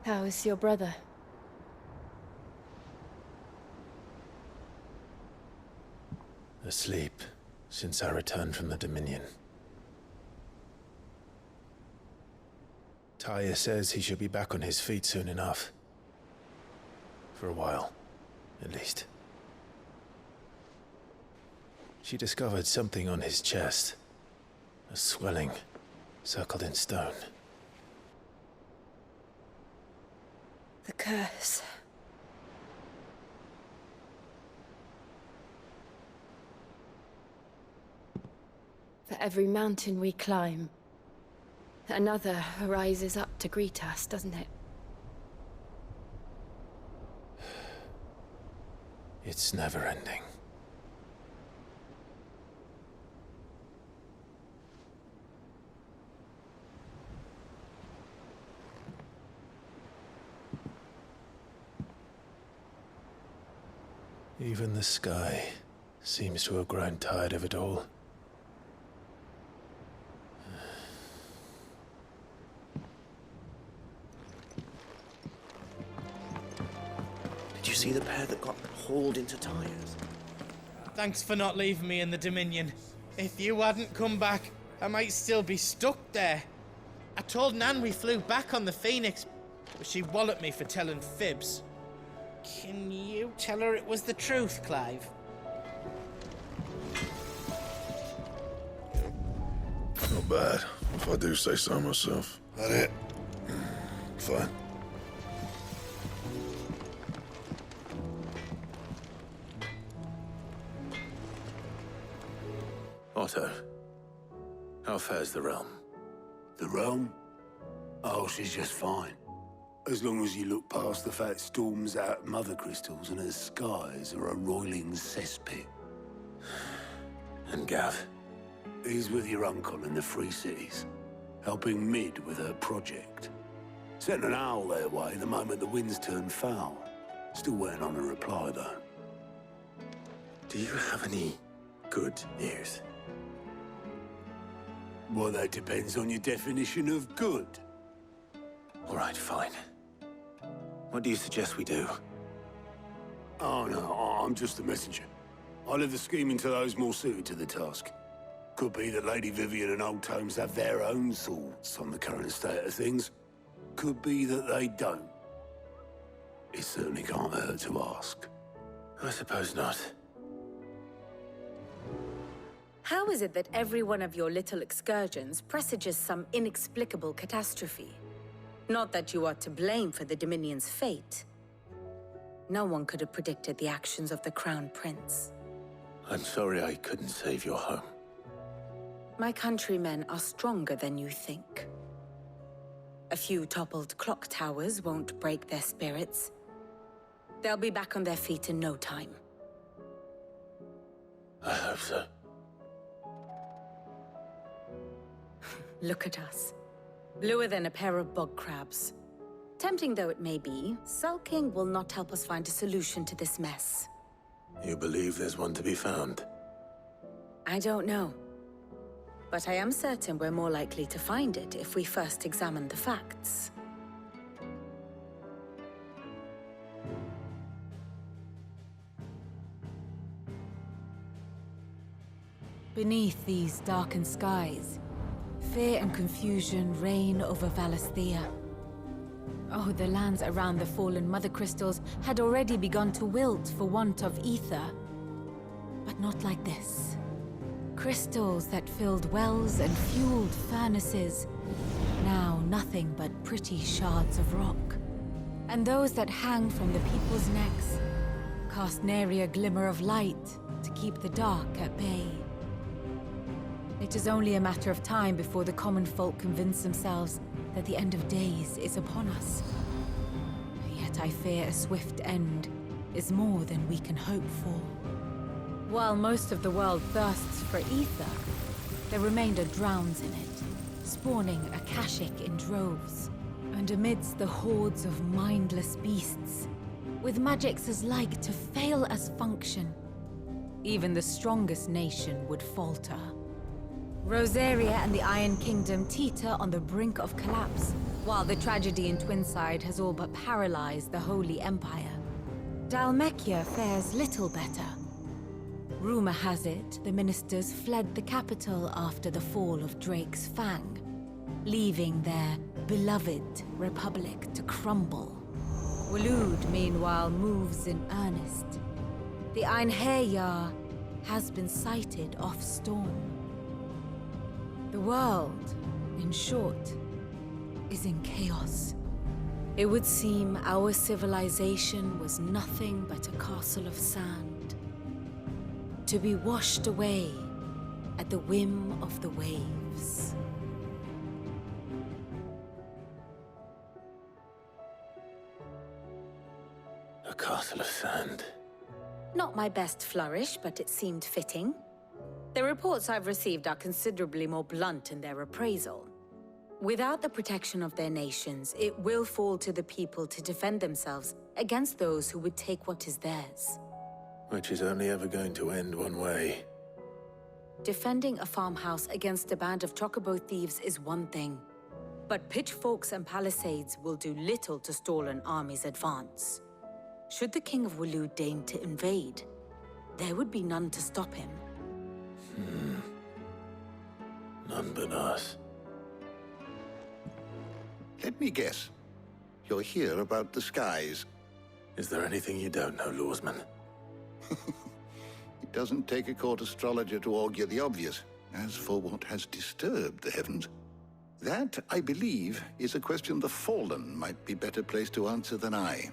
How is your brother? Asleep since I returned from the Dominion. Taya says he should be back on his feet soon enough. For a while, at least. She discovered something on his chest. A swelling, circled in stone. The curse. For every mountain we climb, another rises up to greet us, doesn't it? It's never ending. Even the sky seems to have grown tired of it all. Did you see the pair that got hauled into tires? Thanks for not leaving me in the Dominion. If you hadn't come back, I might still be stuck there. I told Nan we flew back on the Phoenix, but she walloped me for telling fibs. Can you tell her it was the truth, Clive? Not bad, if I do say so myself. That it? Fine. Otto, how fares the realm? The realm? Oh, she's just fine. As long as you look past the fat storms out mother crystals and her skies are a roiling cesspit. And Gav? He's with your uncle in the Free Cities, helping Mid with her project. Sent an owl their way the moment the winds turned foul. Still waiting on a reply, though. Do you have any good news? Well, that depends on your definition of good. All right, fine. What do you suggest we do? Oh, no, I'm just a messenger. I leave the scheming to those more suited to the task. Could be that Lady Vivian and Old Tomes have their own thoughts on the current state of things. Could be that they don't. It certainly can't hurt to ask. I suppose not. How is it that every one of your little excursions presages some inexplicable catastrophe? Not that you are to blame for the Dominion's fate. No one could have predicted the actions of the Crown Prince. I'm sorry I couldn't save your home. My countrymen are stronger than you think. A few toppled clock towers won't break their spirits. They'll be back on their feet in no time. I hope so. Look at us. Bluer than a pair of bog crabs. Tempting though it may be, sulking will not help us find a solution to this mess. You believe there's one to be found? I don't know. But I am certain we're more likely to find it if we first examine the facts. Beneath these darkened skies, fear and confusion reign over Valisthea. Oh, the lands around the fallen Mother Crystals had already begun to wilt for want of ether. But not like this. Crystals that filled wells and fueled furnaces, now nothing but pretty shards of rock. And those that hang from the people's necks cast nary a glimmer of light to keep the dark at bay. It is only a matter of time before the common folk convince themselves that the end of days is upon us. Yet I fear a swift end is more than we can hope for. While most of the world thirsts for ether, the remainder drowns in it, spawning Akashic in droves. And amidst the hordes of mindless beasts, with magics as like to fail as function, even the strongest nation would falter. Rosaria and the Iron Kingdom teeter on the brink of collapse, while the tragedy in Twinside has all but paralyzed the Holy Empire. Dalmekia fares little better. Rumor has it the ministers fled the capital after the fall of Drake's Fang, leaving their beloved republic to crumble. Waloed, meanwhile, moves in earnest. The Einherjar has been sighted off Storm. The world, in short, is in chaos. It would seem our civilization was nothing but a castle of sand, to be washed away at the whim of the waves. A castle of sand. Not my best flourish, but it seemed fitting. The reports I've received are considerably more blunt in their appraisal. Without the protection of their nations, it will fall to the people to defend themselves against those who would take what is theirs. Which is only ever going to end one way. Defending a farmhouse against a band of chocobo thieves is one thing, but pitchforks and palisades will do little to stall an army's advance. Should the King of Waloed deign to invade, there would be none to stop him. None but us. Let me guess. You're here about the skies. Is there anything you don't know, Lawsman? It doesn't take a court astrologer to augur the obvious. As for what has disturbed the heavens, that, I believe, is a question the Fallen might be better placed to answer than I.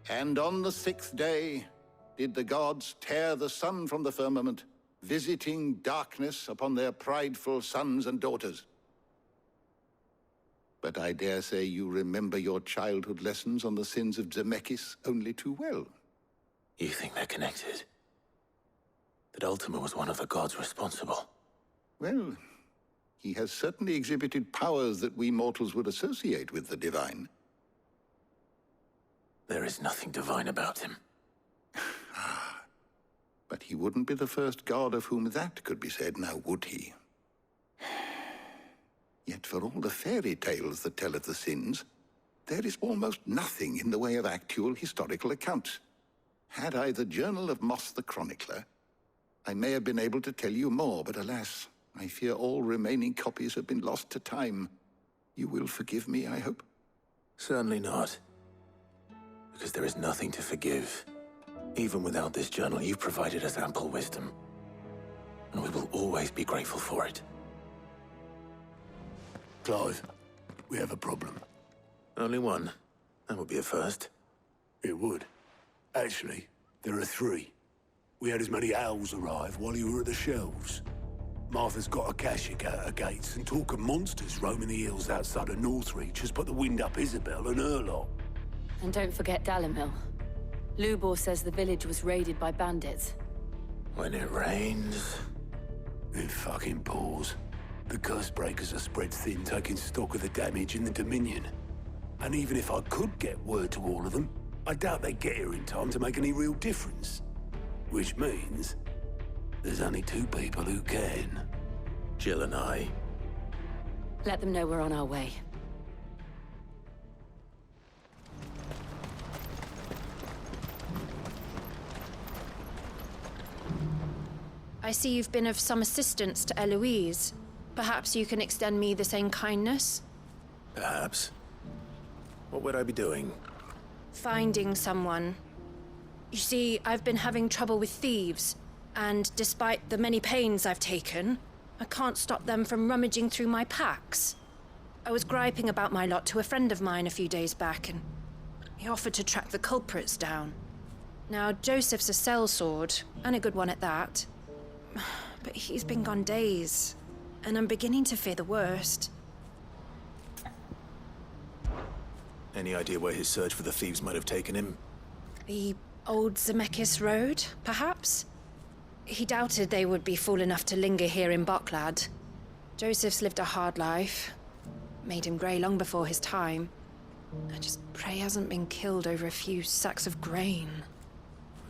And on the 6th day did the gods tear the sun from the firmament, visiting darkness upon their prideful sons and daughters. But I dare say you remember your childhood lessons on the sins of Zemeckis only too well. You think they're connected? That Ultima was one of the gods responsible? Well, he has certainly exhibited powers that we mortals would associate with the divine. There is nothing divine about him. But he wouldn't be the first god of whom that could be said, now would he? Yet for all the fairy tales that tell of the sins, there is almost nothing in the way of actual historical accounts. Had I the Journal of Moss the Chronicler, I may have been able to tell you more, but alas, I fear all remaining copies have been lost to time. You will forgive me, I hope? Certainly not. Because there is nothing to forgive. Even without this journal, you've provided us ample wisdom. And we will always be grateful for it. Clive, we have a problem. Only one. That would be a first. It would. Actually, there are 3. We had as many owls arrive while you were at the shelves. Martha's got a Akashic out her gates, and talk of monsters roaming the hills outside of Northreach has put the wind up Isabel and her lot. And don't forget Dalimil. Lubor says the village was raided by bandits. When it rains... It fucking pours. The curse breakers are spread thin, taking stock of the damage in the Dominion. And even if I could get word to all of them, I doubt they'd get here in time to make any real difference. Which means there's only 2 people who can. Jill and I. Let them know we're on our way. I see you've been of some assistance to Eloise. Perhaps you can extend me the same kindness? Perhaps. What would I be doing? Finding someone. You see, I've been having trouble with thieves, and despite the many pains I've taken, I can't stop them from rummaging through my packs. I was griping about my lot to a friend of mine a few days back, and he offered to track the culprits down. Now, Joseph's a sellsword, and a good one at that. But he's been gone days, and I'm beginning to fear the worst. Any idea where his search for the thieves might have taken him? The old Zemeckis Road, perhaps? He doubted they would be fool enough to linger here in Boklad. Joseph's lived a hard life. Made him grey long before his time. I just pray he hasn't been killed over a few sacks of grain.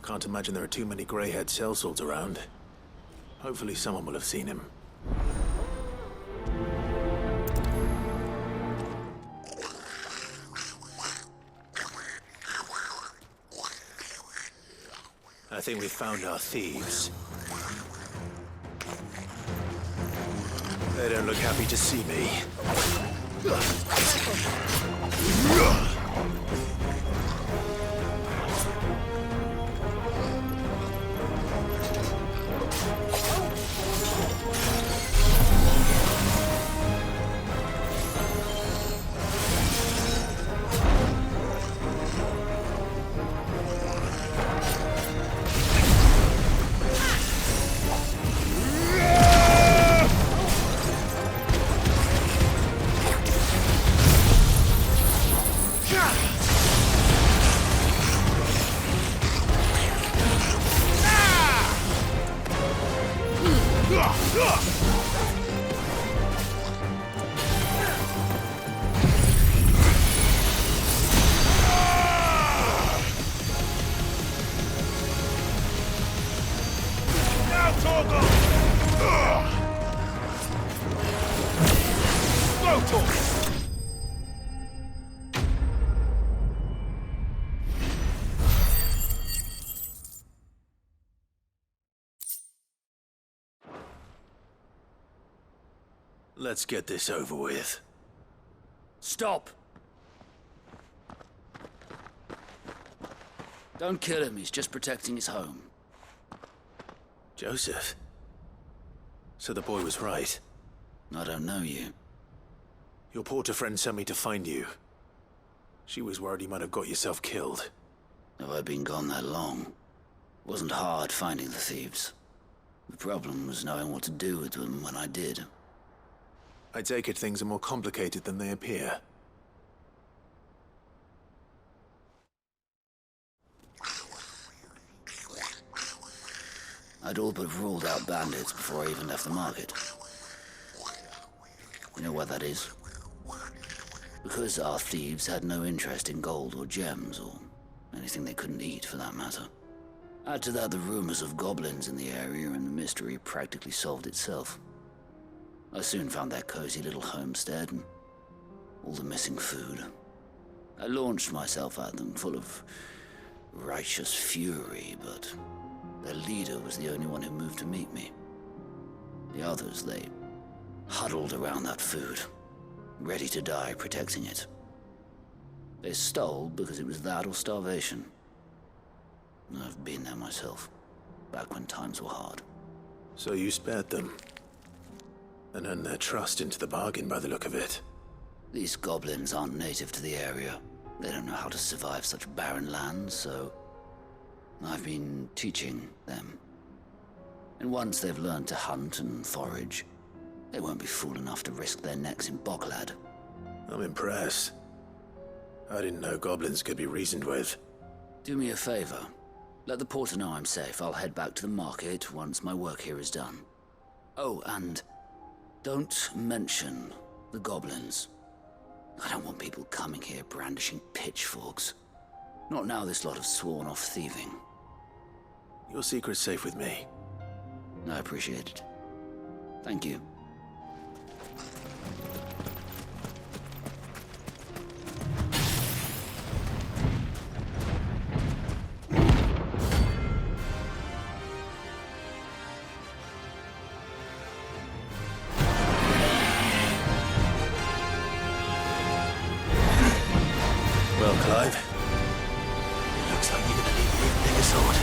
Can't imagine there are too many grey-haired sellswords around. Hopefully someone will have seen him. I think we've found our thieves. They don't look happy to see me. Let's get this over with. Stop! Don't kill him, he's just protecting his home. Joseph? So the boy was right. I don't know you. Your porter friend sent me to find you. She was worried you might have got yourself killed. Have I been gone that long? Wasn't hard finding the thieves. The problem was knowing what to do with them when I did. I take it things are more complicated than they appear. I'd all but ruled out bandits before I even left the market. You know why that is? Because our thieves had no interest in gold or gems, or anything they couldn't eat for that matter. Add to that the rumors of goblins in the area, and the mystery practically solved itself. I soon found their cozy little homestead, and all the missing food. I launched myself at them, full of righteous fury, but their leader was the only one who moved to meet me. The others, they huddled around that food, ready to die protecting it. They stole because it was that or starvation. I've been there myself, back when times were hard. So you spared them? And earned their trust into the bargain by the look of it. These goblins aren't native to the area. They don't know how to survive such barren lands, so I've been teaching them. And once they've learned to hunt and forage, they won't be fool enough to risk their necks in Boklad. I'm impressed. I didn't know goblins could be reasoned with. Do me a favor. Let the porter know I'm safe. I'll head back to the market once my work here is done. Oh, and don't mention the goblins. I don't want people coming here brandishing pitchforks. Not now this lot have sworn off thieving. Your secret's safe with me. I appreciate it. Thank you. Well, Clive, it looks like you're gonna need an even bigger sword.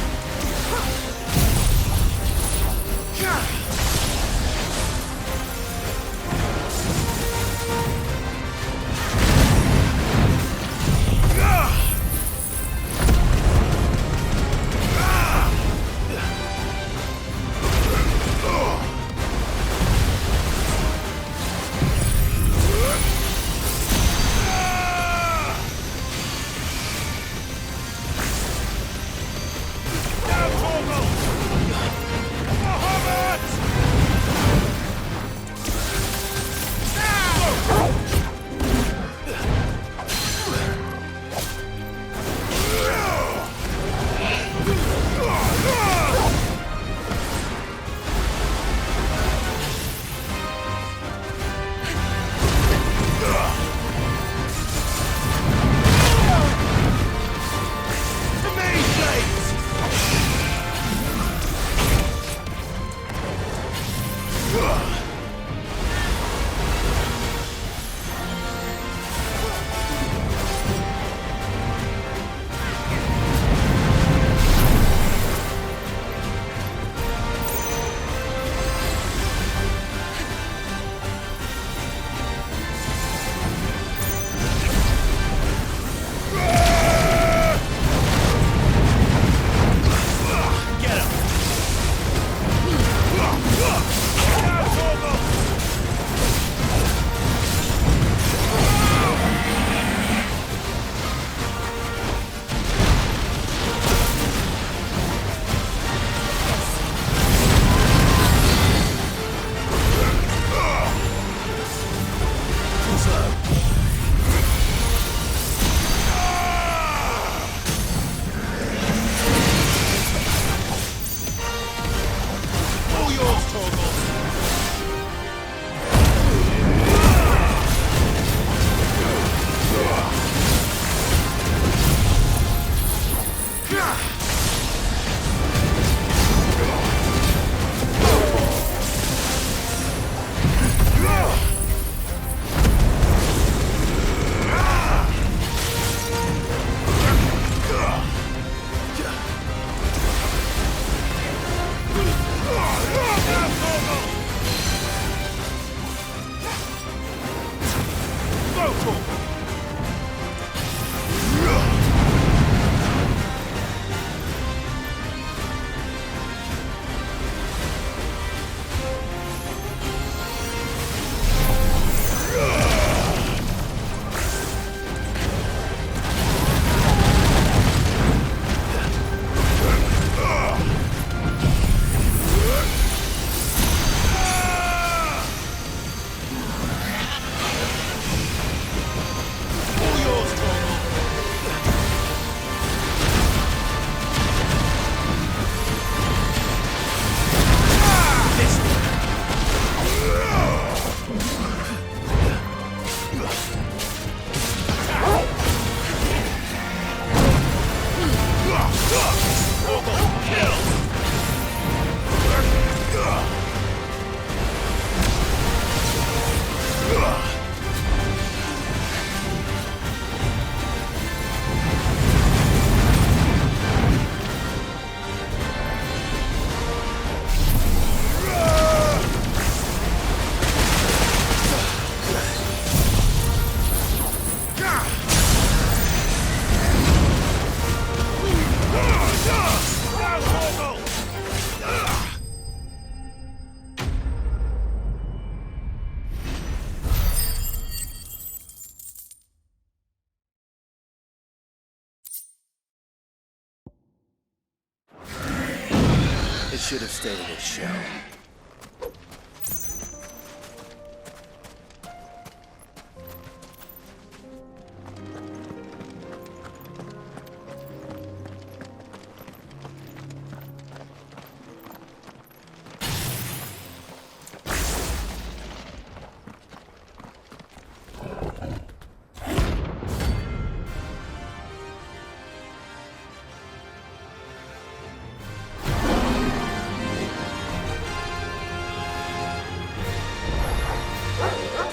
It should have stayed in its shell.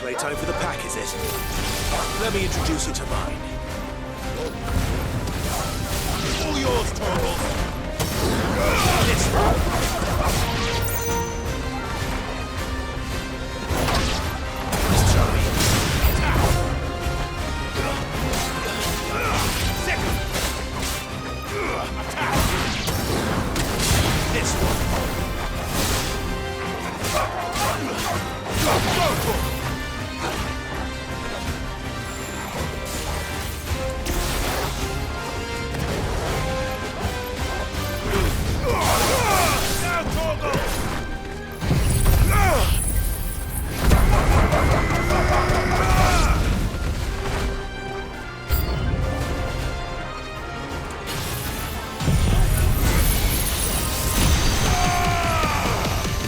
Playtime for the pack, is it? Let me introduce you to mine. All yours, Torgal. Let's try. Second. Attack. This one. Go.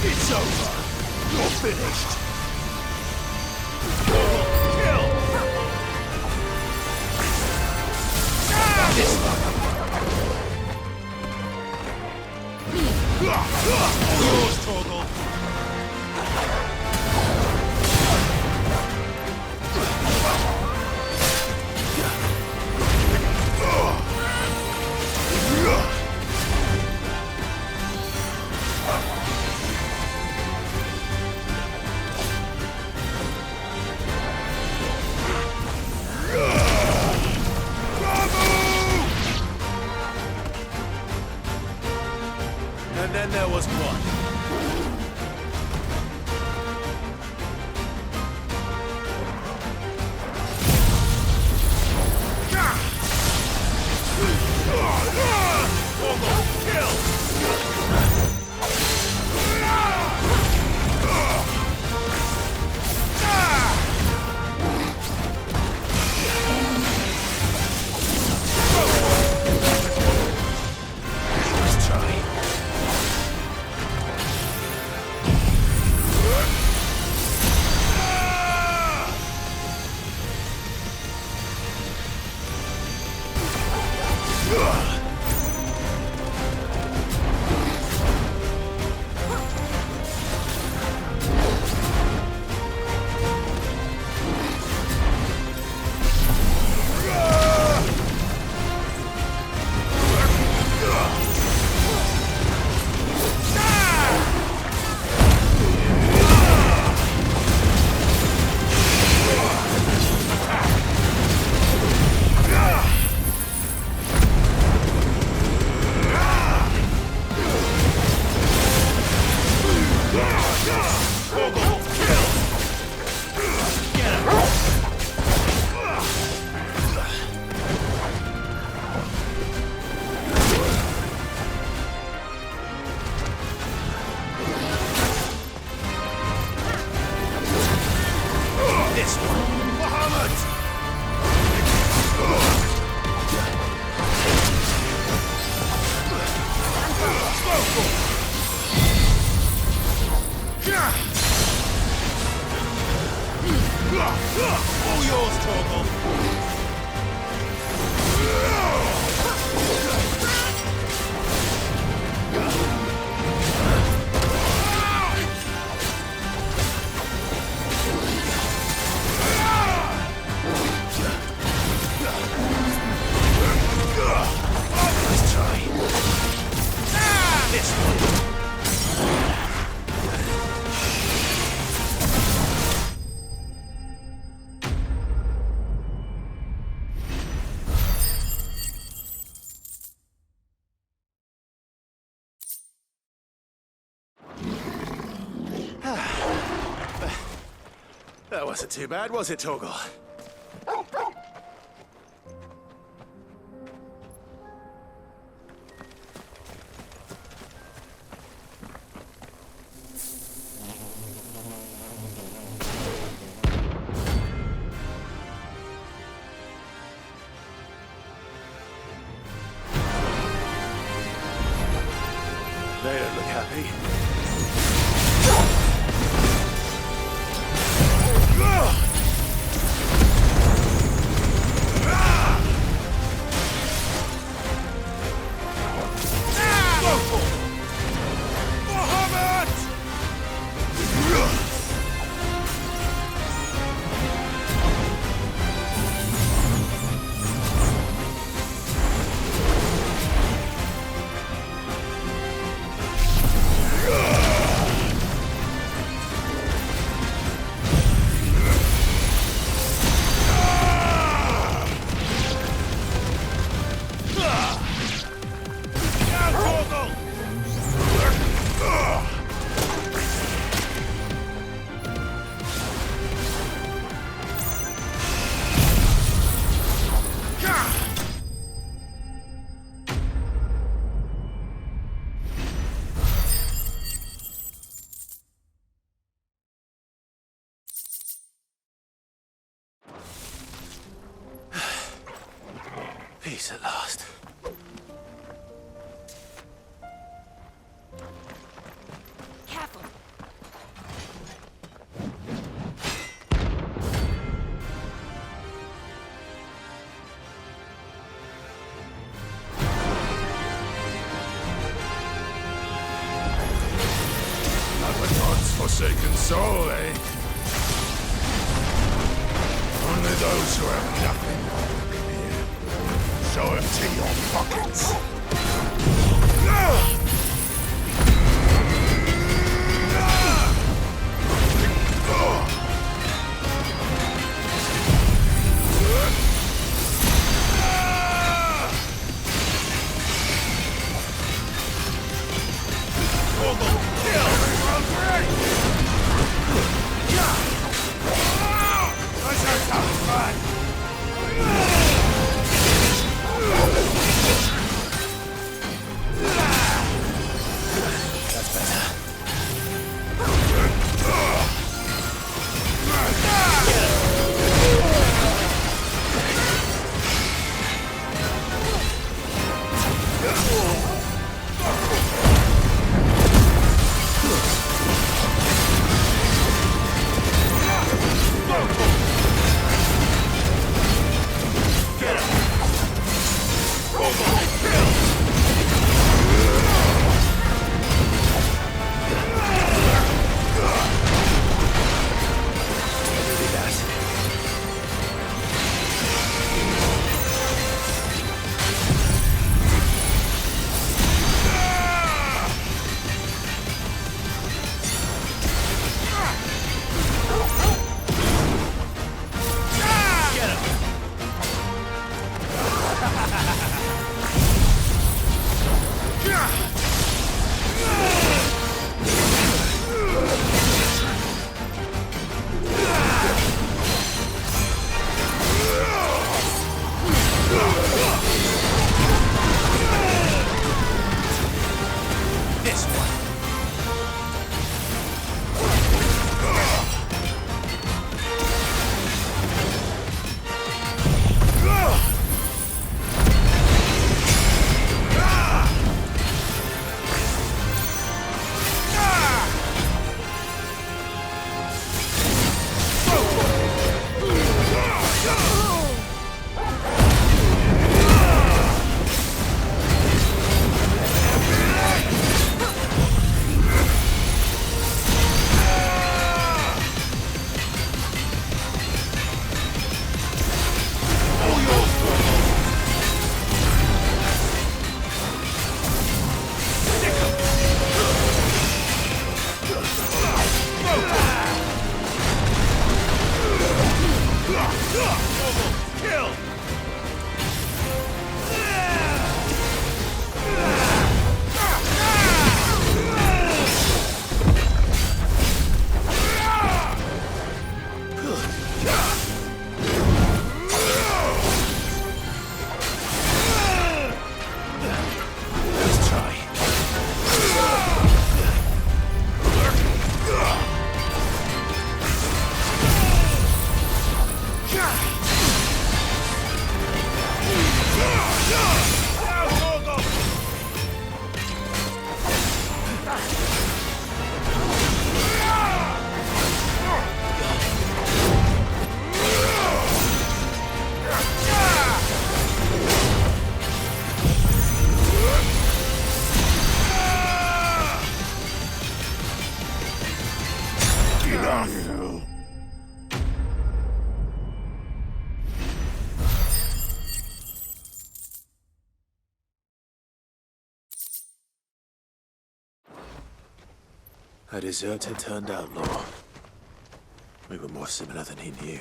It's over. You're finished. Kill. This one. All yours, Torgal. And then there was one. All yours, Torgal. Let's try. This one. That wasn't too bad, was it, Torgal? They don't look happy. Peace at last. Careful. Not the god's forsaken soul, eh? Only those who have nothing more to fear. So empty your pockets. A deserter turned outlaw. We were more similar than he knew.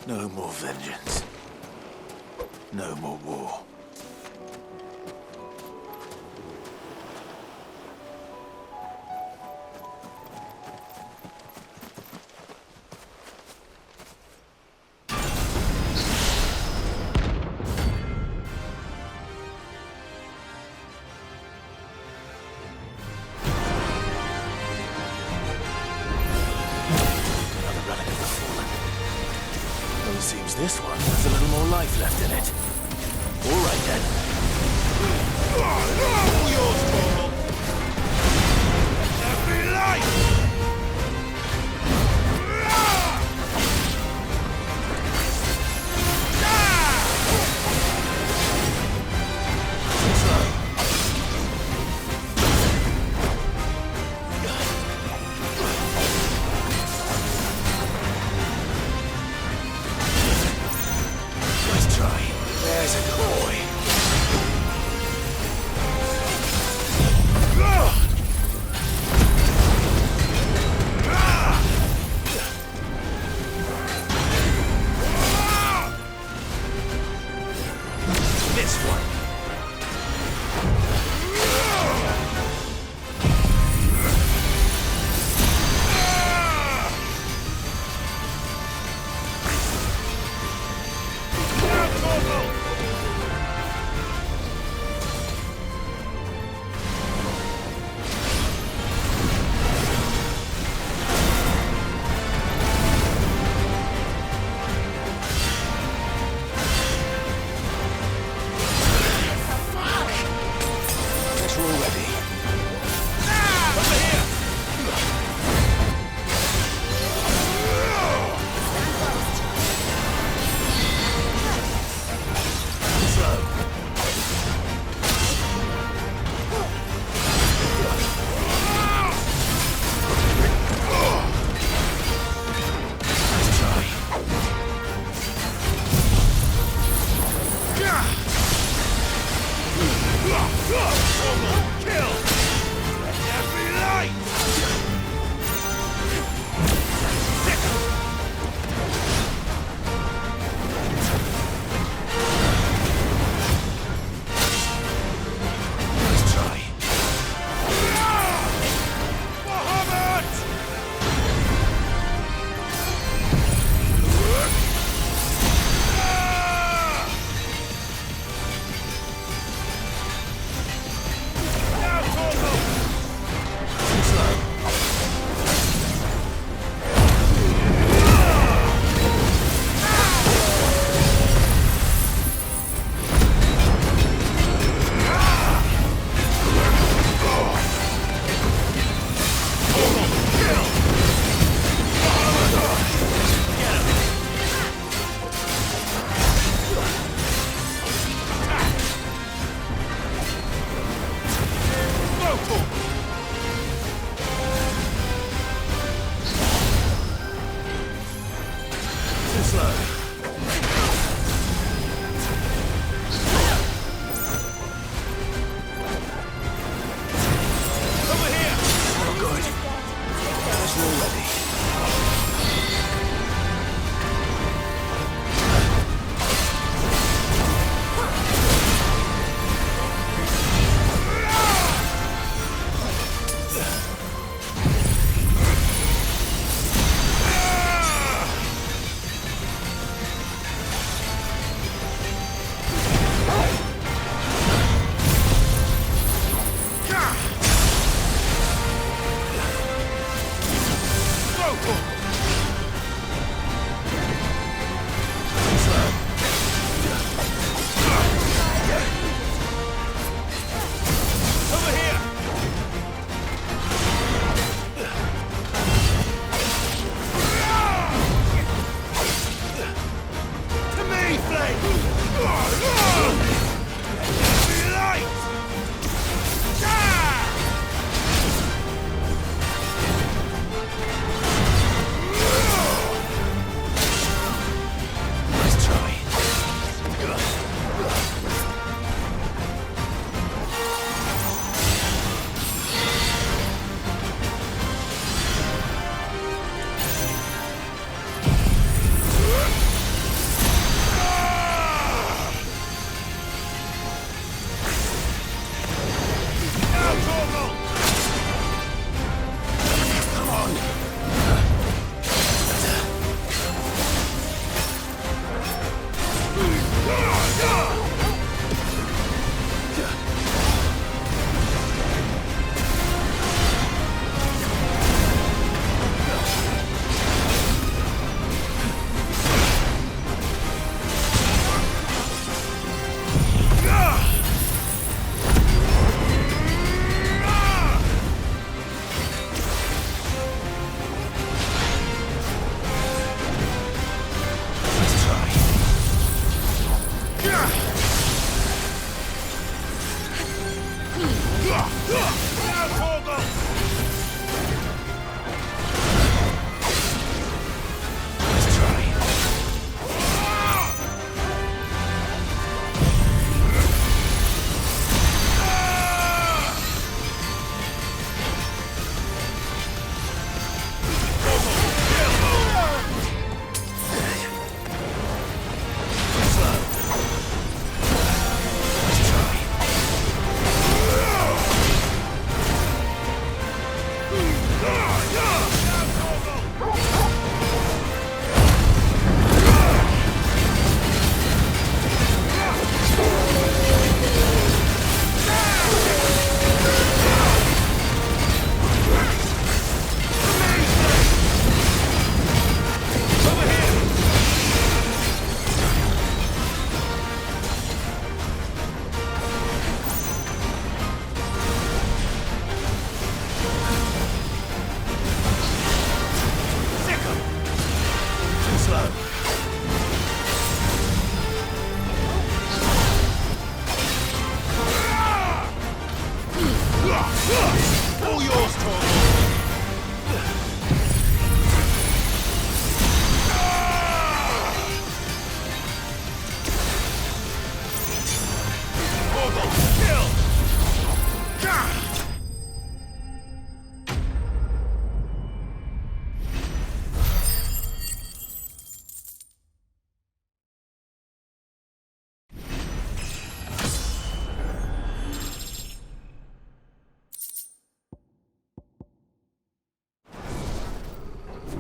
No more vengeance. No more war. Seems this one has a little more life left in it. All right then. All yours, Paul. Every life!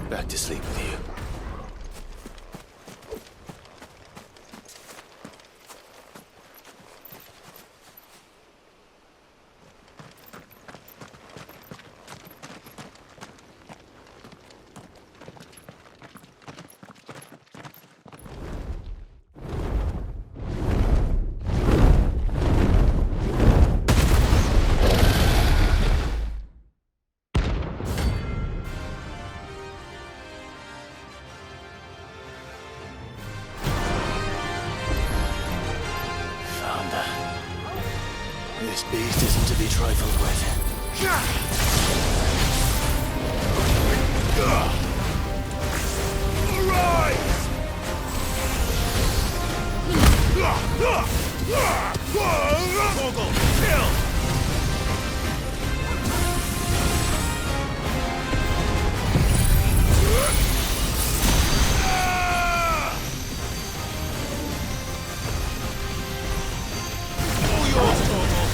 Back to sleep with you. This beast isn't to be trifled with. Torgal, kill! All yours, Torgal.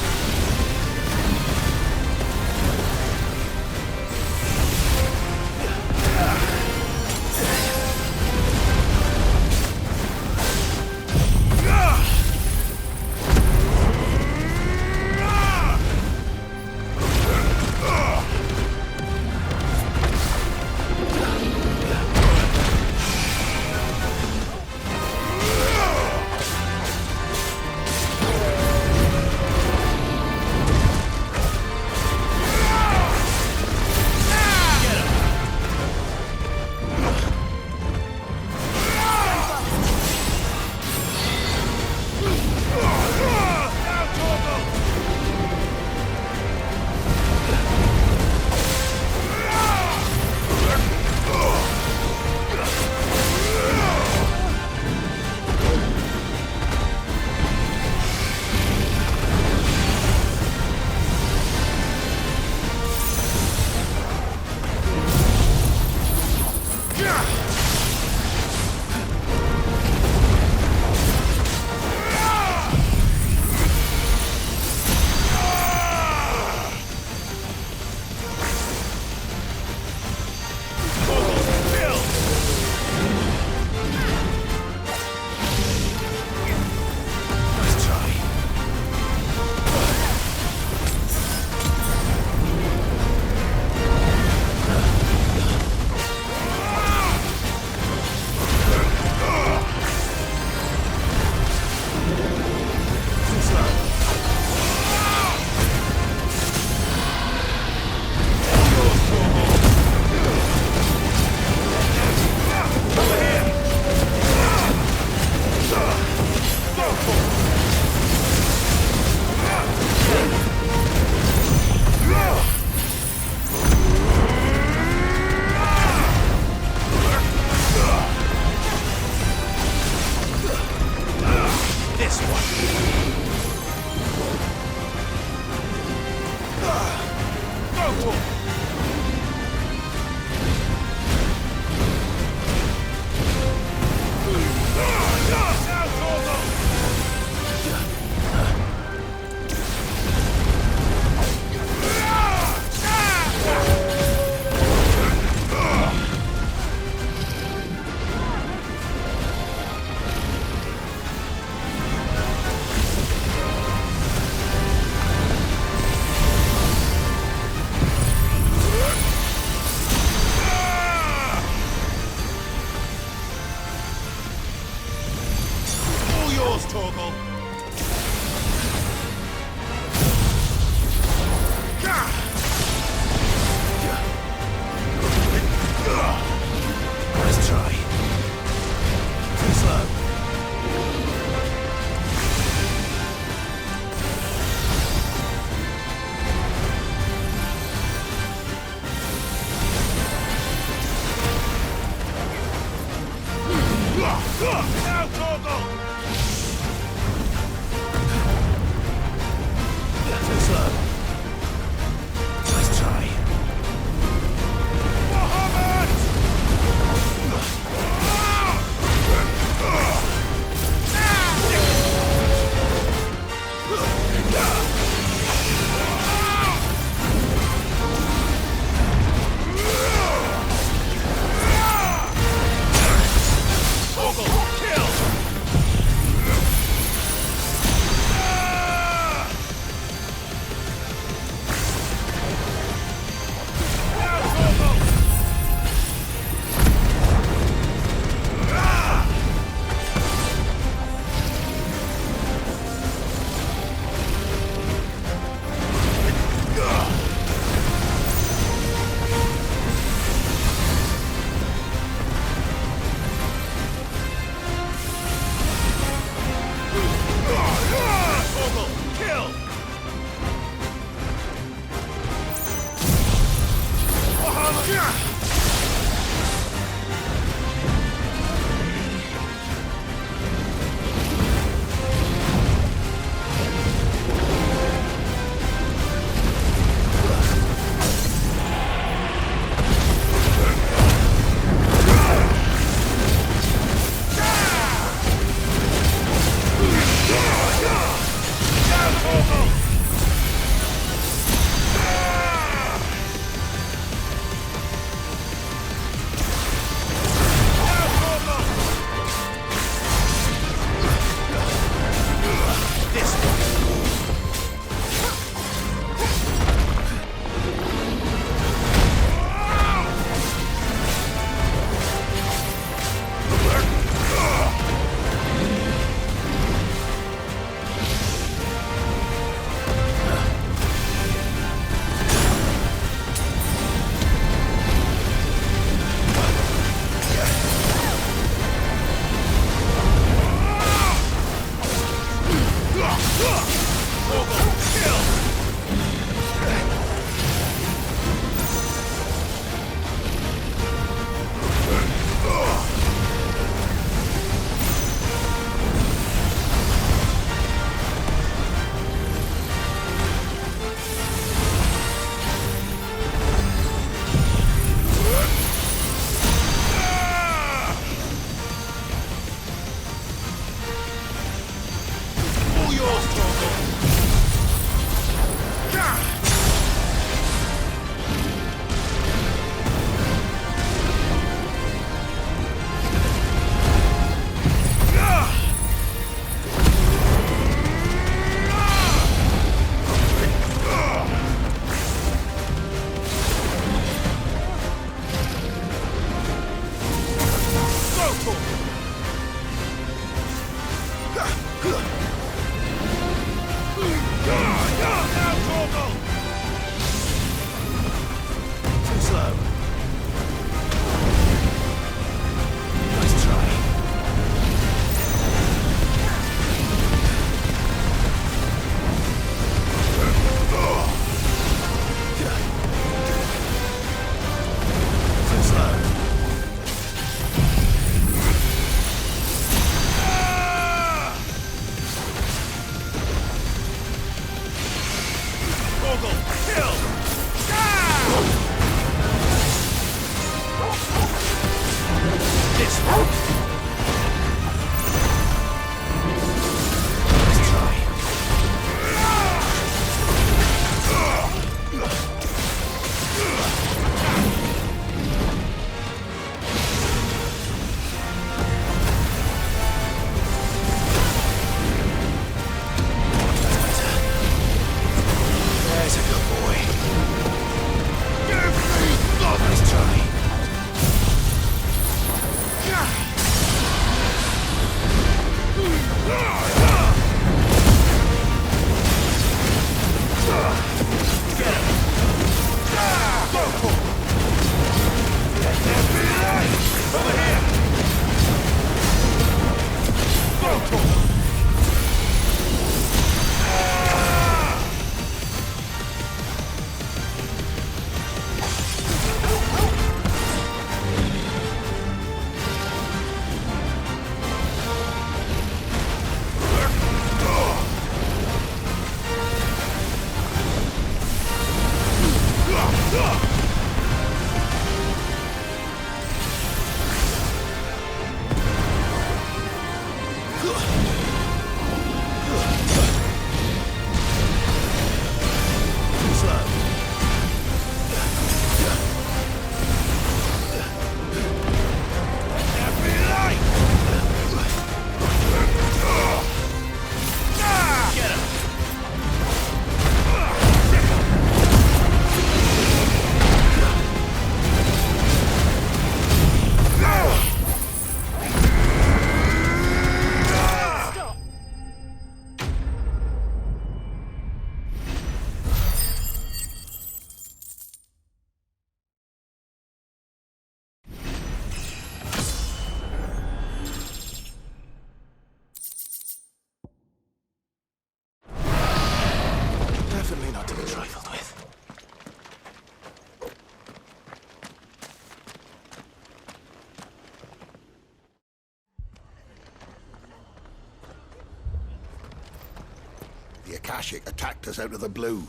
Akashic attacked us out of the blue.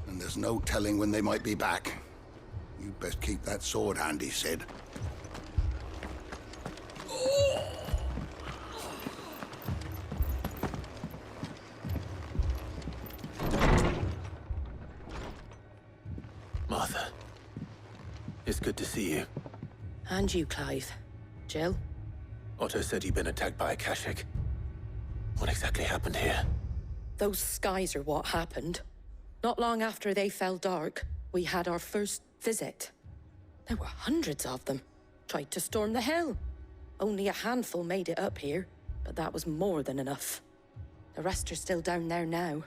And there's no telling when they might be back. You'd best keep that sword handy, Sid. Martha, it's good to see you. And you, Clive. Jill? Otto said you'd been attacked by Akashic. What exactly happened here? Those skies are what happened. Not long after they fell dark, we had our first visit. There were hundreds of them. Tried to storm the hill. Only a handful made it up here, but that was more than enough. The rest are still down there now.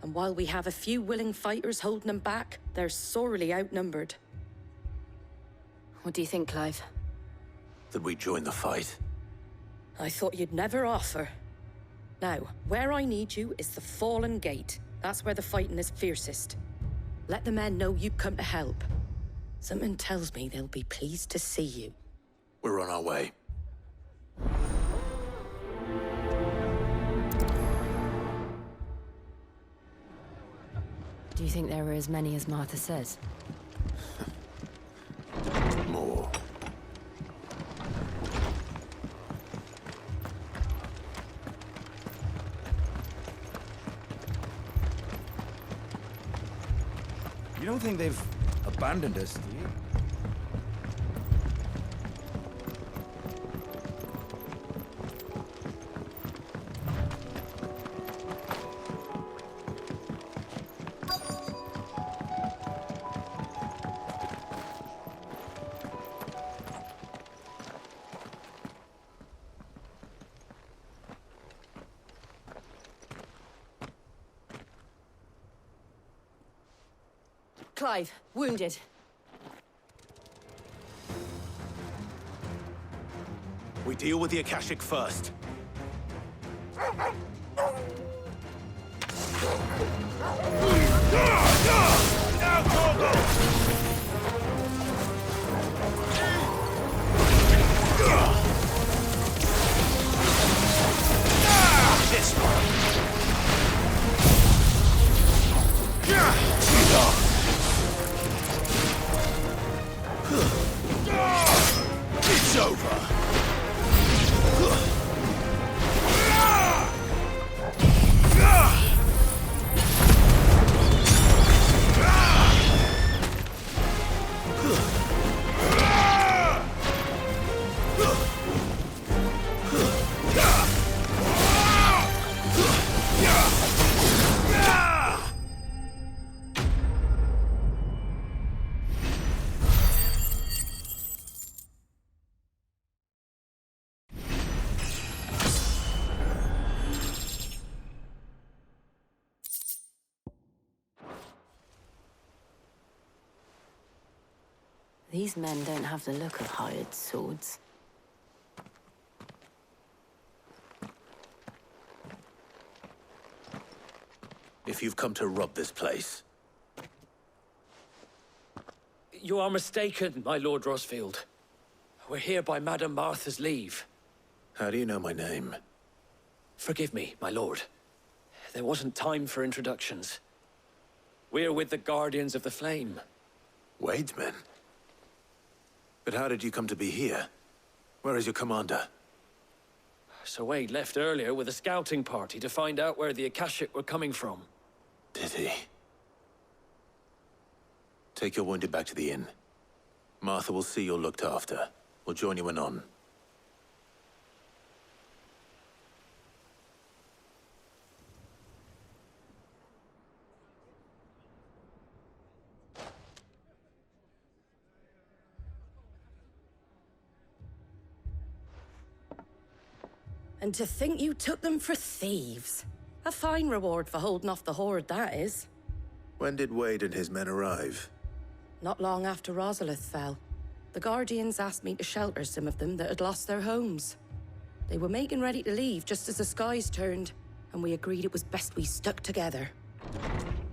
And while we have a few willing fighters holding them back, they're sorely outnumbered. What do you think, Clive? That we join the fight? I thought you'd never offer. Now, where I need you is the Fallen Gate. That's where the fighting is fiercest. Let the men know you've come to help. Something tells me they'll be pleased to see you. We're on our way. Do you think there were as many as Martha says? More. You don't think they've abandoned us, do you? Clive, wounded. We deal with the Akashic first. This one. It's over. These men don't have the look of hired swords. If you've come to rob this place... You are mistaken, my Lord Rosfield. We're here by Madame Martha's leave. How do you know my name? Forgive me, my lord. There wasn't time for introductions. We're with the Guardians of the Flame. Wade's men? But how did you come to be here? Where is your commander? Sir Wade left earlier with a scouting party to find out where the Akashic were coming from. Did he? Take your wounded back to the inn. Martha will see you're looked after. We'll join you anon. And to think you took them for thieves. A fine reward for holding off the horde, that is. When did Wade and his men arrive? Not long after Rosalith fell. The Guardians asked me to shelter some of them that had lost their homes. They were making ready to leave just as the skies turned, and we agreed it was best we stuck together.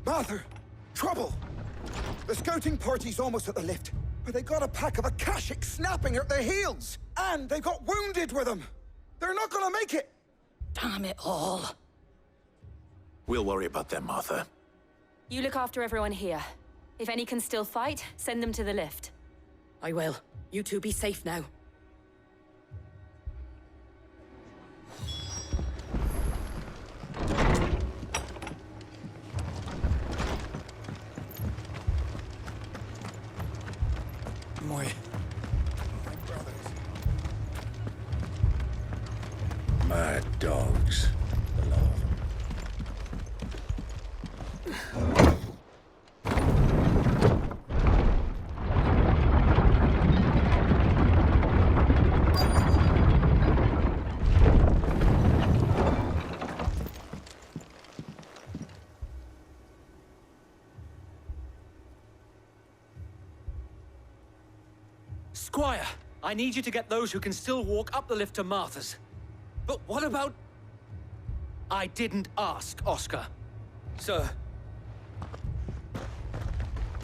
Martha! Trouble! The scouting party's almost at the lift, but they got a pack of Akashic snapping at their heels! And they got wounded with them! They're not gonna make it! Damn it all. We'll worry about them, Martha. You look after everyone here. If any can still fight, send them to the lift. I will. You two be safe now. My brothers. Mad dogs. The lot of them. Squire, I need you to get those who can still walk up the lift to Martha's. But what about... I didn't ask, Oscar. Sir.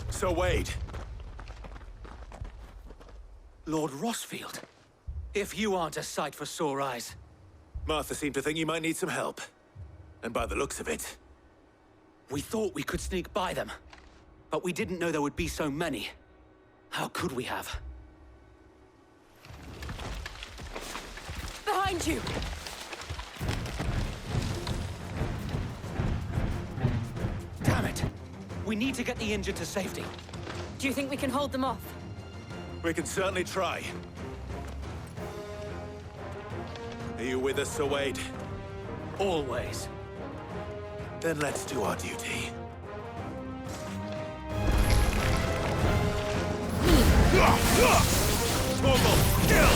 So Wade. Lord Rossfield. If you aren't a sight for sore eyes. Martha seemed to think you might need some help. And by the looks of it... We thought we could sneak by them. But we didn't know there would be so many. How could we have? Behind you! Damn it! We need to get the injured to safety. Do you think we can hold them off? We can certainly try. Are you with us, Sir Wade? Always. Then let's do our duty. Torgal, kill!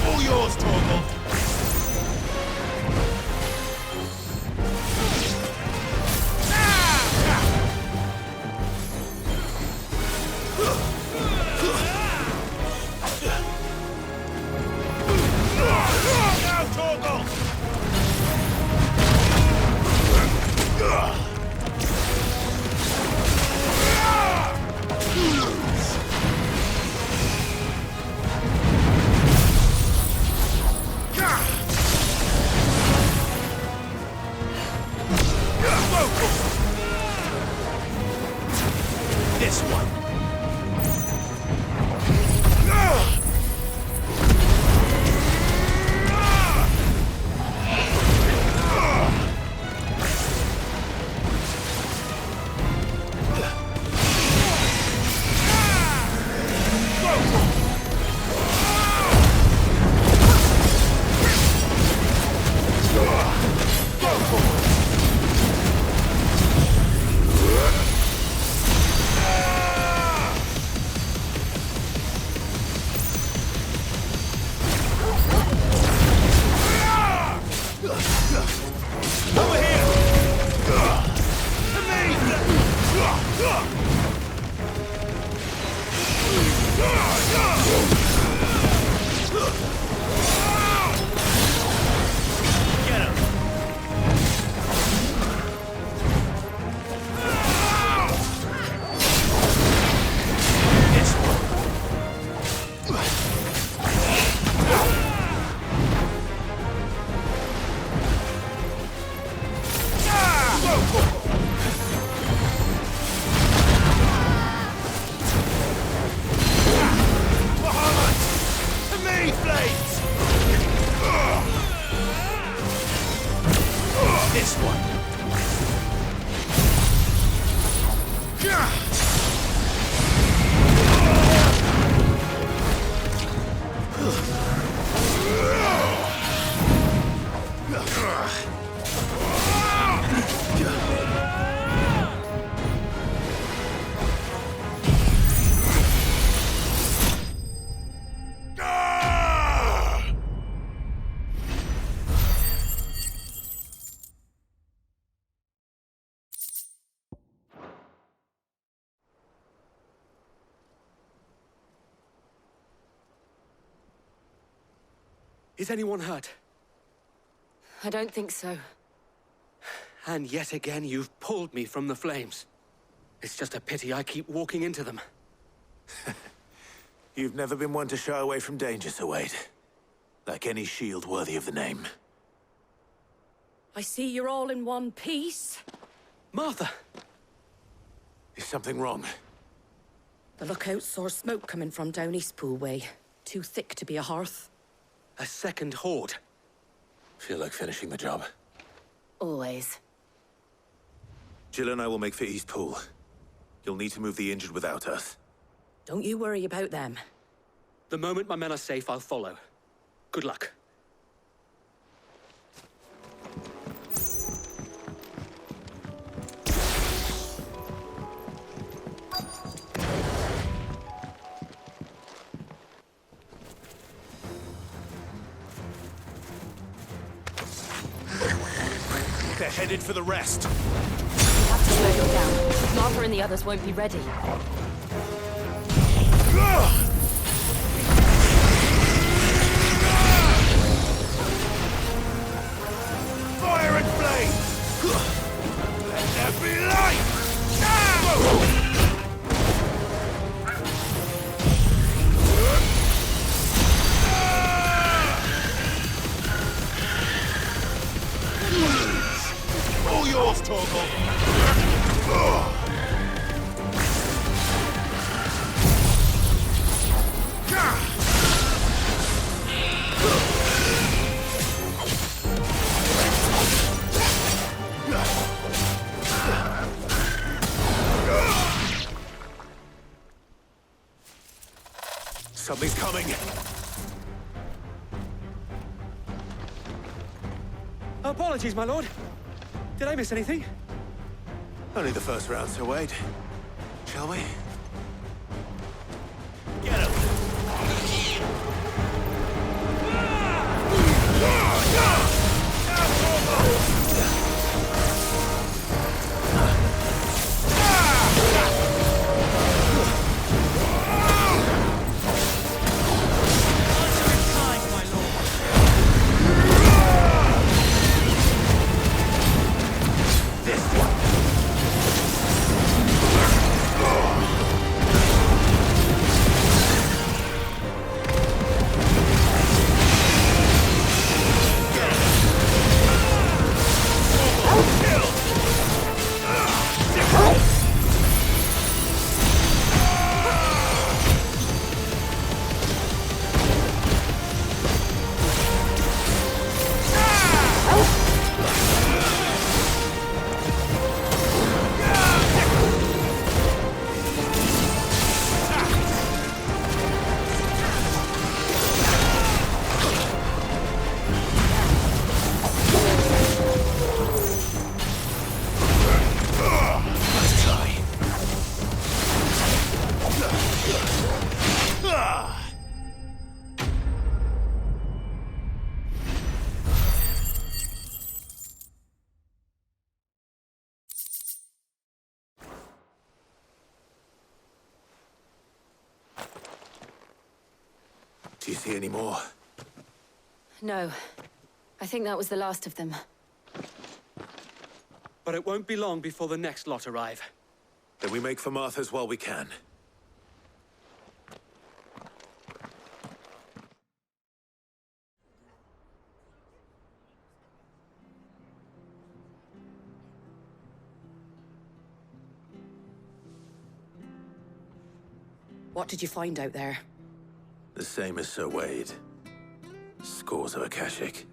All yours, Torgal! This one. Is anyone hurt? I don't think so. And yet again, you've pulled me from the flames. It's just a pity I keep walking into them. You've never been one to shy away from danger, Sir Wade. Like any shield worthy of the name. I see you're all in one piece. Martha! Is something wrong? The lookout saw smoke coming from down Eastpool way. Too thick to be a hearth. A second horde. Feel like finishing the job. Always. Jill and I will make for Eastpool. You'll need to move the injured without us. Don't you worry about them. The moment my men are safe, I'll follow. Good luck. They're headed for the rest. We have to slow them down. Martha and the others won't be ready. Fire and flame! Let there be light! All yours, Torgal! Something's coming! Apologies, my lord. Did I miss anything? Only the first round, Sir Wade. Shall we? Get him! Do you see any more? No. I think that was the last of them. But it won't be long before the next lot arrive. Then we make for Martha's while we can. What did you find out there? The same as Sir Wade. Scores of Akashic.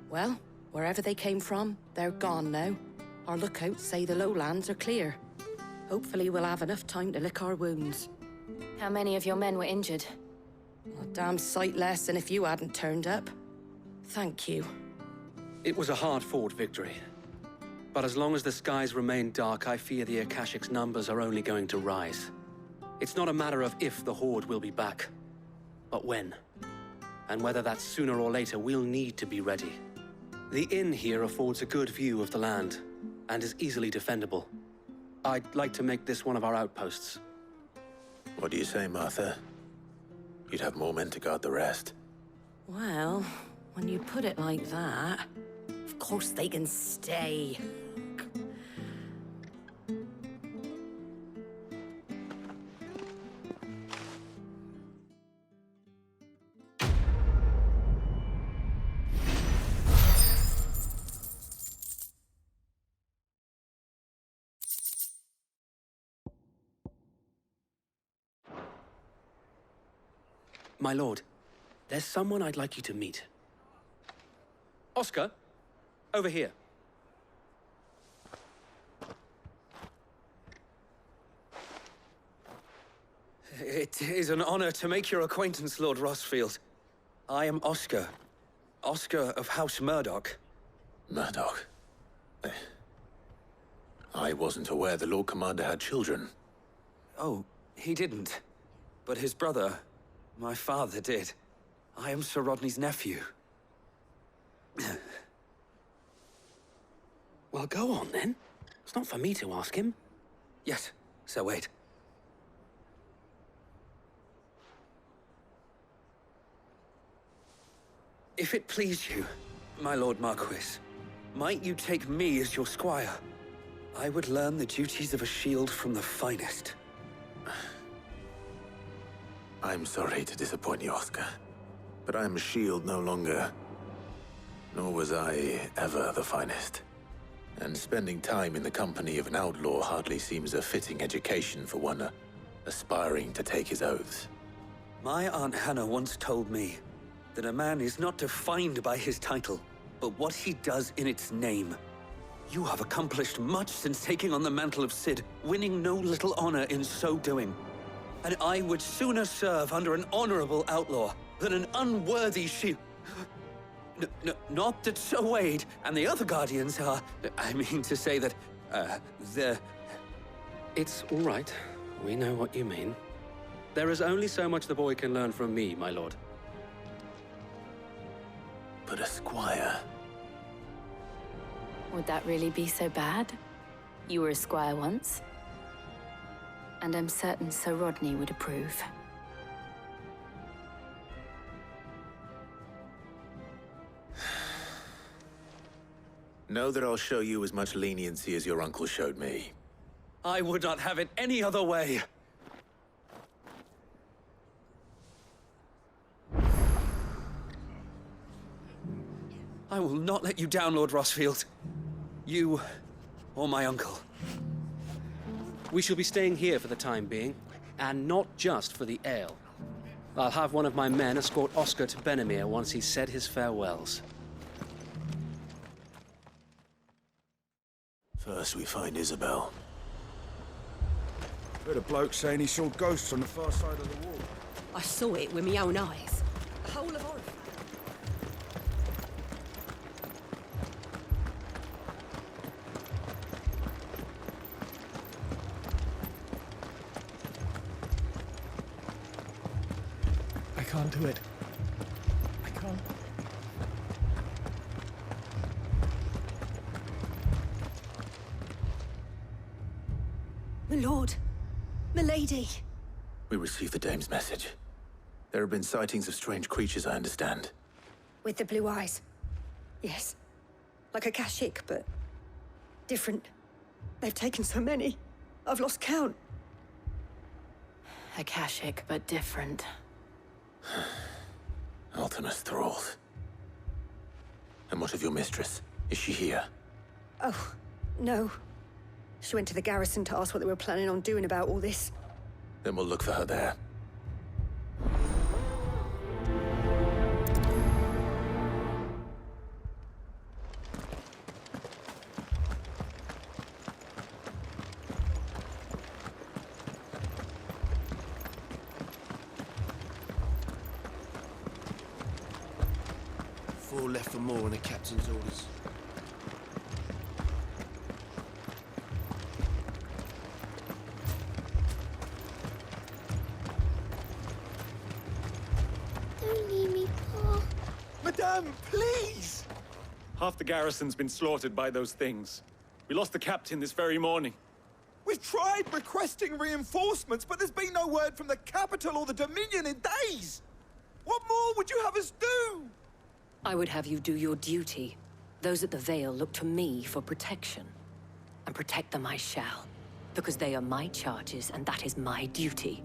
Well, wherever they came from, they're gone now. Our lookouts say the lowlands are clear. Hopefully we'll have enough time to lick our wounds. How many of your men were injured? A damn sight less than if you hadn't turned up. Thank you. It was a hard-fought victory. But as long as the skies remain dark, I fear the Akashic's numbers are only going to rise. It's not a matter of if the Horde will be back, but when. And whether that's sooner or later, we'll need to be ready. The inn here affords a good view of the land, and is easily defendable. I'd like to make this one of our outposts. What do you say, Martha? You'd have more men to guard the rest. Well, when you put it like that... Of course they can stay. My lord, there's someone I'd like you to meet. Oscar, over here. It is an honor to make your acquaintance, Lord Rosfield. I am Oscar. Oscar of House Murdoch. Murdoch? I wasn't aware the Lord Commander had children. Oh, he didn't. But his brother, my father, did. I am Sir Rodney's nephew. Well, go on, then. It's not for me to ask him. Yes, Sir Wade. If it please you, my Lord Marquis, might you take me as your squire? I would learn the duties of a shield from the finest. I'm sorry to disappoint you, Oscar, but I am a shield no longer. Nor was I ever the finest. And spending time in the company of an outlaw hardly seems a fitting education for one aspiring to take his oaths. My Aunt Hannah once told me that a man is not defined by his title, but what he does in its name. You have accomplished much since taking on the mantle of Cid, winning no little honor in so doing. And I would sooner serve under an honorable outlaw than an unworthy shield. Not that Sir Wade and the other Guardians are... I mean to say that, they're... It's all right. We know what you mean. There is only so much the boy can learn from me, my lord. But a squire... Would that really be so bad? You were a squire once. And I'm certain Sir Rodney would approve. Know that I'll show you as much leniency as your uncle showed me. I would not have it any other way. I will not let you down, Lord Rosfield. You or my uncle. We shall be staying here for the time being, and not just for the ale. I'll have one of my men escort Oscar to Benimir once he's said his farewells. First we find Isabel. Heard a bloke saying he saw ghosts on the far side of the wall. I saw it with my own eyes. The whole of Orphan. I can't do it. I can't. My lord. My lady. We received the dame's message. There have been sightings of strange creatures, I understand. With the blue eyes. Yes. Like a Kashik, but different. They've taken so many. I've lost count. Akashic, but different. Ultimus thralls. And what of your mistress? Is she here? Oh, no. She went to the garrison to ask what they were planning on doing about all this. Then we'll look for her there. Four left for more on the captain's orders. Don't leave me, Pa. Madame, please! Half the garrison's been slaughtered by those things. We lost the captain this very morning. We've tried requesting reinforcements, but there's been no word from the capital or the Dominion in days! What more would you have us do? I would have you do your duty. Those at the Vale look to me for protection. And protect them I shall. Because they are my charges, and that is my duty.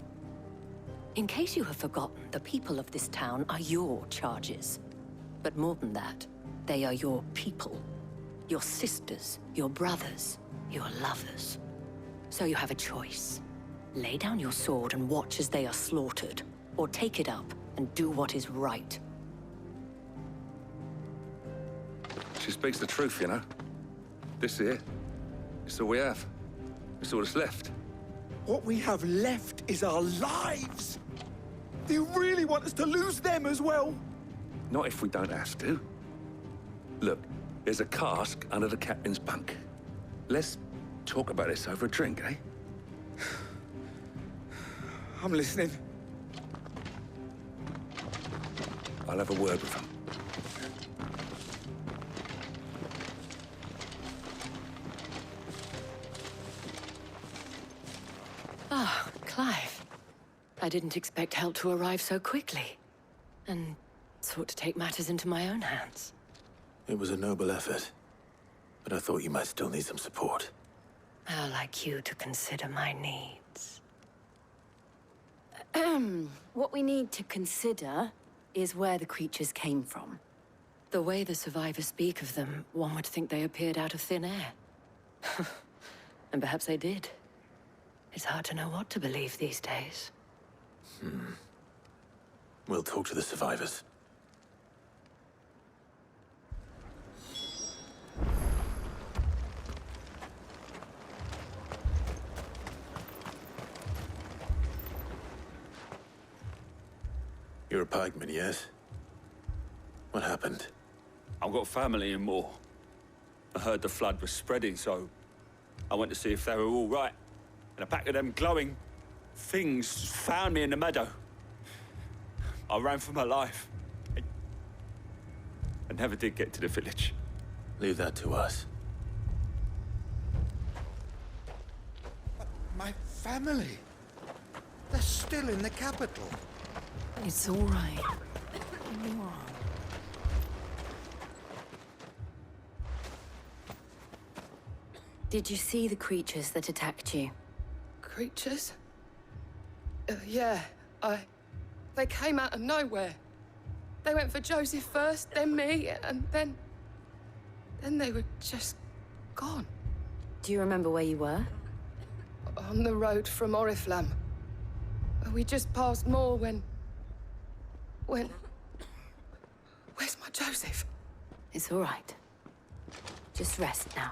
In case you have forgotten, the people of this town are your charges. But more than that, they are your people. Your sisters, your brothers, your lovers. So you have a choice. Lay down your sword and watch as they are slaughtered, or take it up and do what is right. She speaks the truth, you know. This here, it's all we have. It's all that's left. What we have left is our lives! Do you really want us to lose them as well? Not if we don't have to. Look, there's a cask under the captain's bunk. Let's talk about this over a drink, eh? I'm listening. I'll have a word with him. Ah, Clive. I didn't expect help to arrive so quickly. And sought to take matters into my own hands. It was a noble effort, but I thought you might still need some support. I'd like you to consider my needs. What we need to consider is where the creatures came from. The way the survivors speak of them, one would think they appeared out of thin air. And perhaps they did. It's hard to know what to believe these days. We'll talk to the survivors. You're a pikeman, yes? What happened? I've got family in Moor. I heard the flood was spreading, so I went to see if they were all right. And a pack of them glowing things found me in the meadow. I ran for my life. I never did get to the village. Leave that to us. My family. They're still in the capital. It's all right. Did you see the creatures that attacked you? Creatures? Yeah, they came out of nowhere. They went for Joseph first, then me, and then they were just gone. Do you remember where you were? On the road from Oriflamme. We just passed Moor when... Where's my Joseph? It's all right. Just rest now.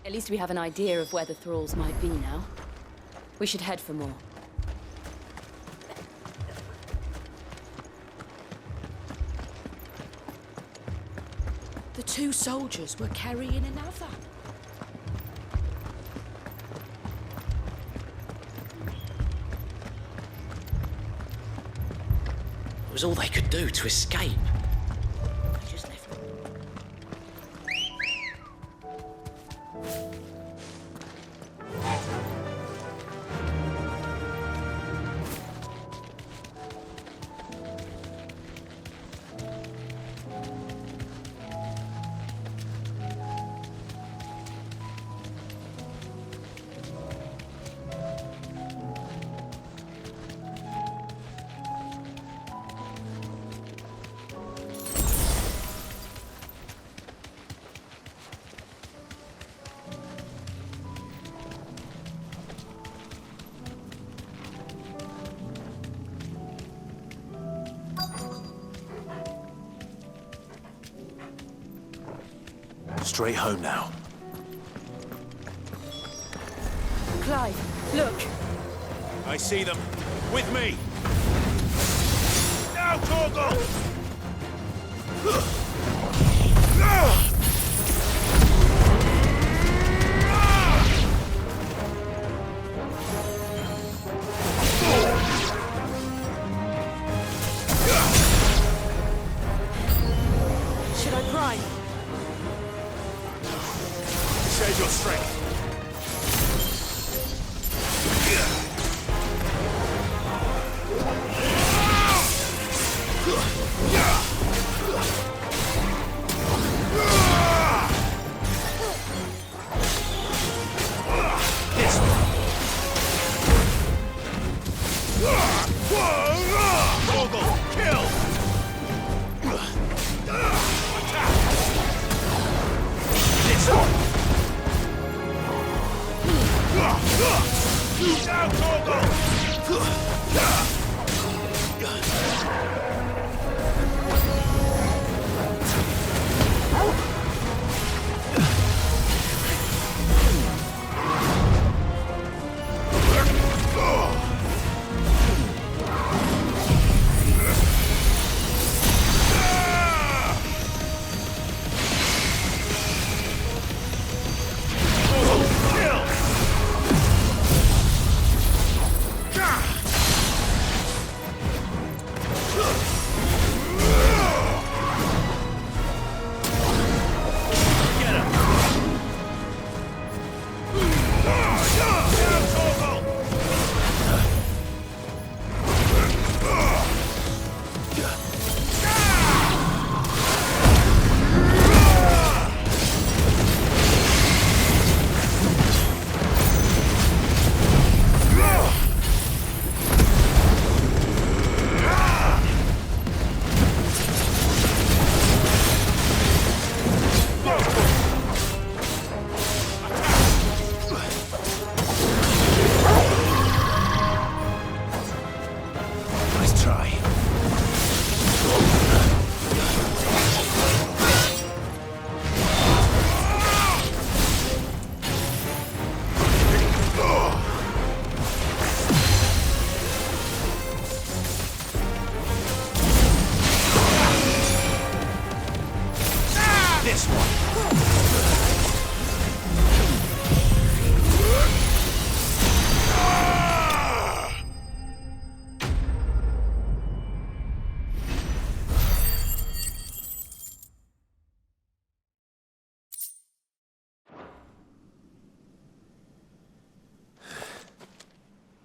At least we have an idea of where the thralls might be now. We should head for more. The two soldiers were carrying another. It was all they could do to escape. They just left. Straight home now. Clive, look! I see them. With me! Now, Torgal! Should I prime? Save your strength.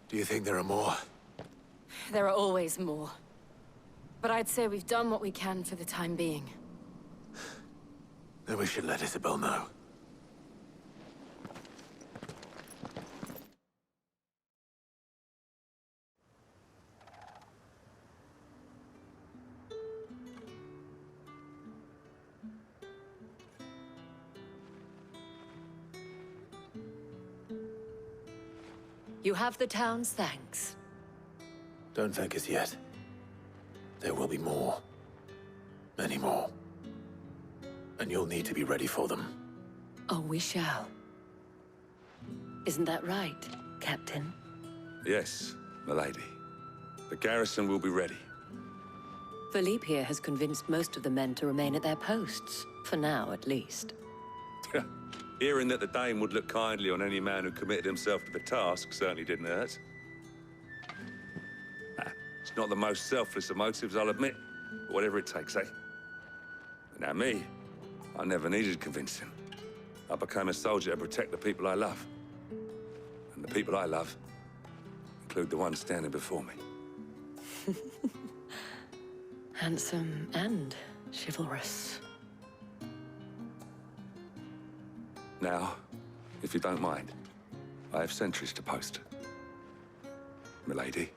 Do you think there are more? There are always more. But I'd say we've done what we can for the time being. Then we should let Isabel know. You have the town's thanks. Don't thank us yet. There will be more. Many more. And you'll need to be ready for them. Oh, we shall. Isn't that right, Captain? Yes, milady. The garrison will be ready. Philippe here has convinced most of the men to remain at their posts. For now, at least. Hearing that the Dane would look kindly on any man who committed himself to the task certainly didn't hurt. It's not the most selfless of motives, I'll admit. But whatever it takes, eh? Now me, I never needed convincing. I became a soldier to protect the people I love. And the people I love include the ones standing before me. Handsome and chivalrous. Now, if you don't mind, I have sentries to post. Milady.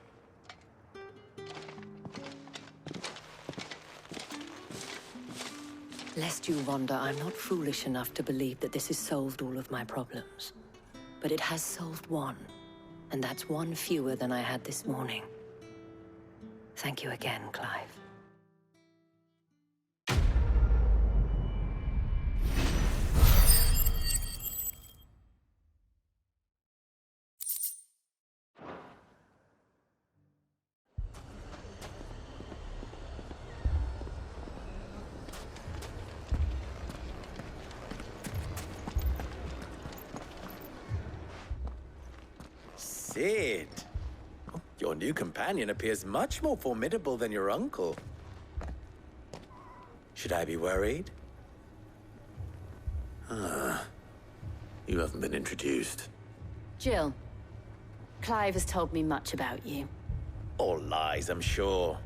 Lest you wonder, I'm not foolish enough to believe that this has solved all of my problems. But it has solved one, and that's one fewer than I had this morning. Thank you again, Clive. Sid! Your new companion appears much more formidable than your uncle. Should I be worried? You haven't been introduced. Jill, Clive has told me much about you. All lies, I'm sure.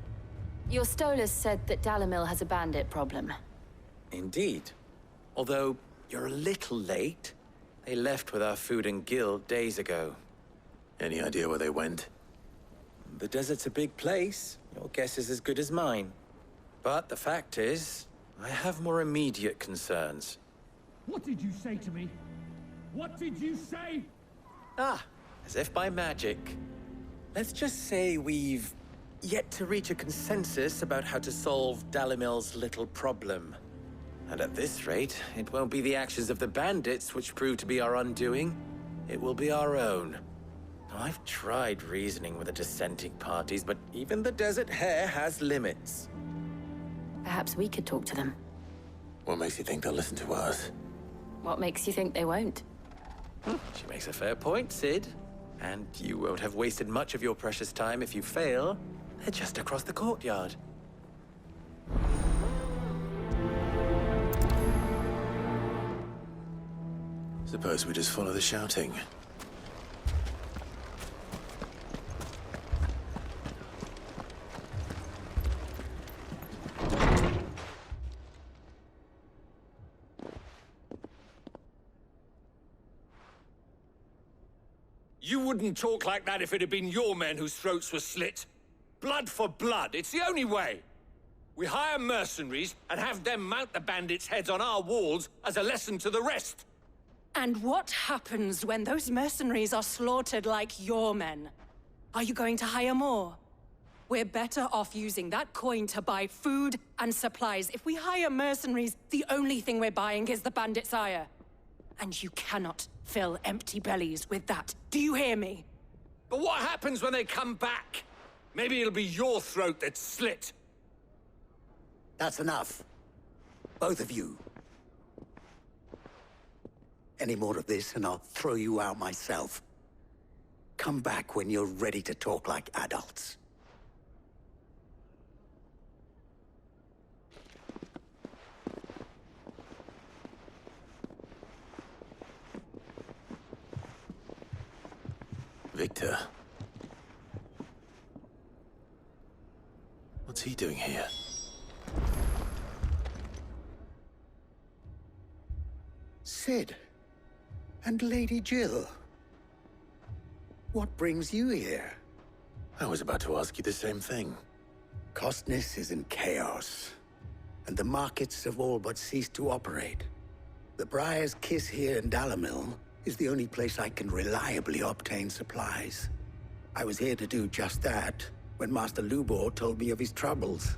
Your Stolas said that Dalimil has a bandit problem. Indeed. Although, you're a little late. They left with our food and guild days ago. Any idea where they went? The desert's a big place. Your guess is as good as mine. But the fact is, I have more immediate concerns. What did you say to me? What did you say? Ah, as if by magic. Let's just say we've yet to reach a consensus about how to solve Dalimil's little problem. And at this rate, it won't be the actions of the bandits which prove to be our undoing. It will be our own. Now, I've tried reasoning with the dissenting parties, but even the Desert Hare has limits. Perhaps we could talk to them. What makes you think they'll listen to us? What makes you think they won't? She makes a fair point, Sid. And you won't have wasted much of your precious time if you fail. They're just across the courtyard. Suppose we just follow the shouting. You wouldn't talk like that if it had been your men whose throats were slit. Blood for blood, it's the only way. We hire mercenaries and have them mount the bandits' heads on our walls as a lesson to the rest. And what happens when those mercenaries are slaughtered like your men? Are you going to hire more? We're better off using that coin to buy food and supplies. If we hire mercenaries, the only thing we're buying is the bandits' ire. And you cannot fill empty bellies with that. Do you hear me? But what happens when they come back? Maybe it'll be your throat that's slit. That's enough. Both of you. Any more of this and I'll throw you out myself. Come back when you're ready to talk like adults. Victor. What's he doing here? Sid. And Lady Jill. What brings you here? I was about to ask you the same thing. Costness is in chaos, and the markets have all but ceased to operate. The Briar's Kiss here in Dalimil is the only place I can reliably obtain supplies. I was here to do just that when Master Lubor told me of his troubles.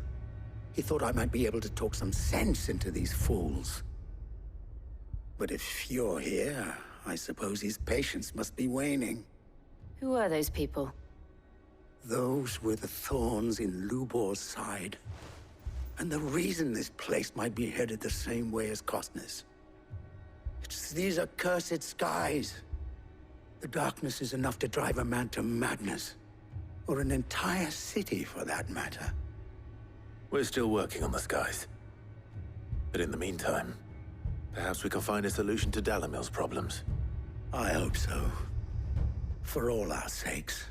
He thought I might be able to talk some sense into these fools. But if you're here, I suppose his patience must be waning. Who are those people? Those were the thorns in Lubor's side. And the reason this place might be headed the same way as Costness. It's these accursed skies. The darkness is enough to drive a man to madness. Or an entire city, for that matter. We're still working on the skies. But in the meantime, perhaps we can find a solution to Dalimil's problems. I hope so. For all our sakes.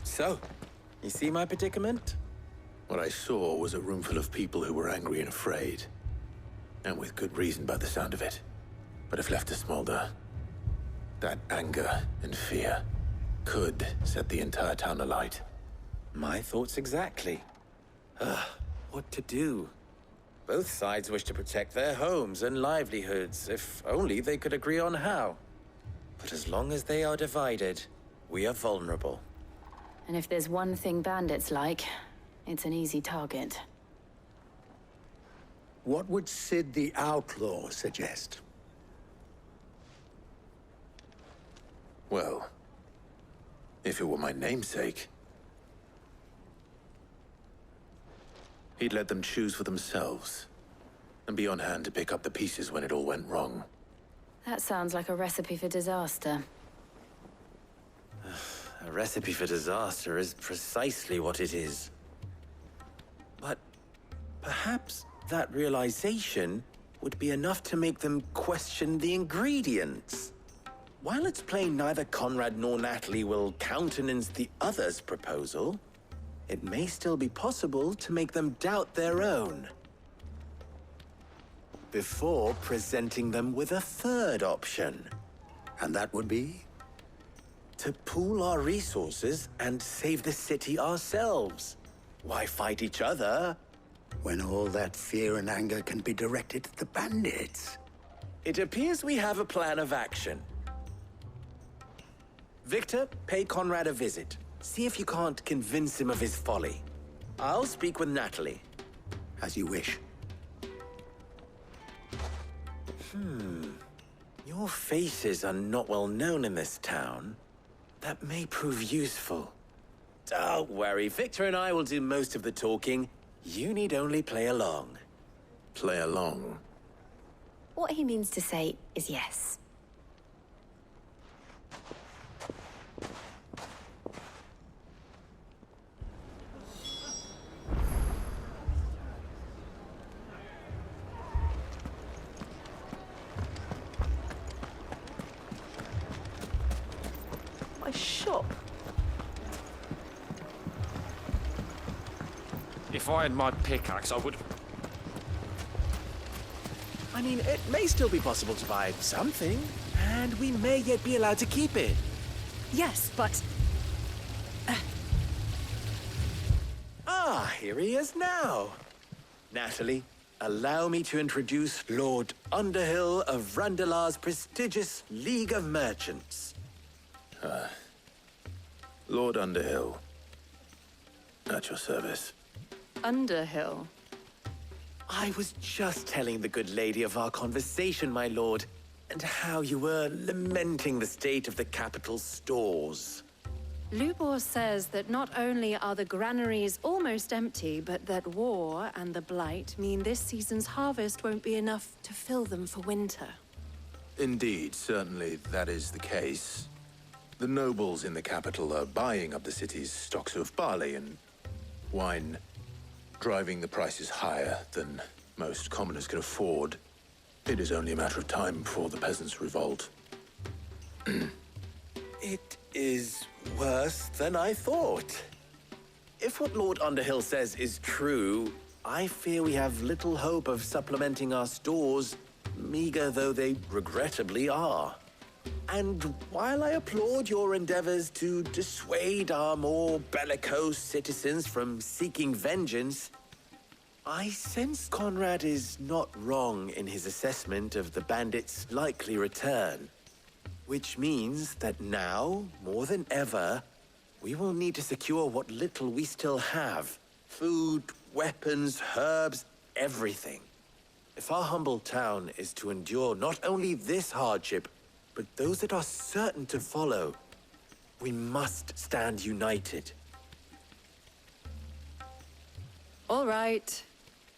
So, you see my predicament? What I saw was a room full of people who were angry and afraid. And with good reason by the sound of it. But if left to smolder, that anger and fear could set the entire town alight. My thoughts exactly. What to do? Both sides wish to protect their homes and livelihoods, if only they could agree on how. But as long as they are divided, we are vulnerable. And if there's one thing bandits like, it's an easy target. What would Sid the Outlaw suggest? Well, if it were my namesake, he'd let them choose for themselves, and be on hand to pick up the pieces when it all went wrong. That sounds like a recipe for disaster. A recipe for disaster is precisely what it is. But perhaps that realization would be enough to make them question the ingredients. While it's plain neither Conrad nor Natalie will countenance the other's proposal, it may still be possible to make them doubt their own. before presenting them with a third option. And that would be? To pool our resources and save the city ourselves. Why fight each other? When all that fear and anger can be directed at the bandits. It appears we have a plan of action. Victor, pay Conrad a visit. See if you can't convince him of his folly. I'll speak with Natalie. As you wish. Your faces are not well known in this town. That may prove useful. Don't worry, Victor and I will do most of the talking. You need only play along. Play along? What he means to say is yes. My shop. If I had my pickaxe, I would... I mean, it may still be possible to buy something, and we may yet be allowed to keep it. Yes, but... Here he is now. Natalie, allow me to introduce Lord Underhill of Randalar's prestigious League of Merchants. Lord Underhill. At your service. Underhill? I was just telling the good lady of our conversation, my lord, and how you were lamenting the state of the capital's stores. Lubor says that not only are the granaries almost empty, but that war and the Blight mean this season's harvest won't be enough to fill them for winter. Indeed, certainly that is the case. The nobles in the capital are buying up the city's stocks of barley and wine, driving the prices higher than most commoners can afford. It is only a matter of time before the peasants revolt. It is worse than I thought. If what Lord Underhill says is true, I fear we have little hope of supplementing our stores, meager though they regrettably are. And while I applaud your endeavors to dissuade our more bellicose citizens from seeking vengeance, I sense Conrad is not wrong in his assessment of the bandits' likely return. Which means that now, more than ever, we will need to secure what little we still have. Food, weapons, herbs, everything. If our humble town is to endure not only this hardship, but those that are certain to follow, we must stand united. All right.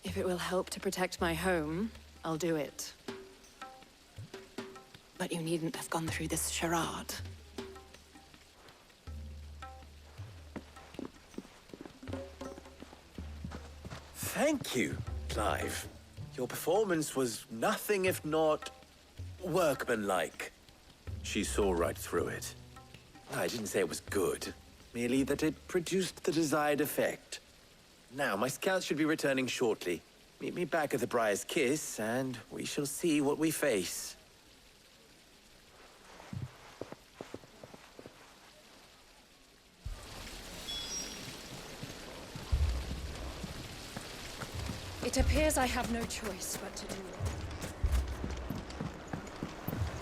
If it will help to protect my home, I'll do it. But you needn't have gone through this charade. Thank you, Clive. Your performance was nothing if not workmanlike. She saw right through it. I didn't say it was good, merely that it produced the desired effect. Now, my scouts should be returning shortly. Meet me back at the Briar's Kiss, and we shall see what we face. It appears I have no choice but to do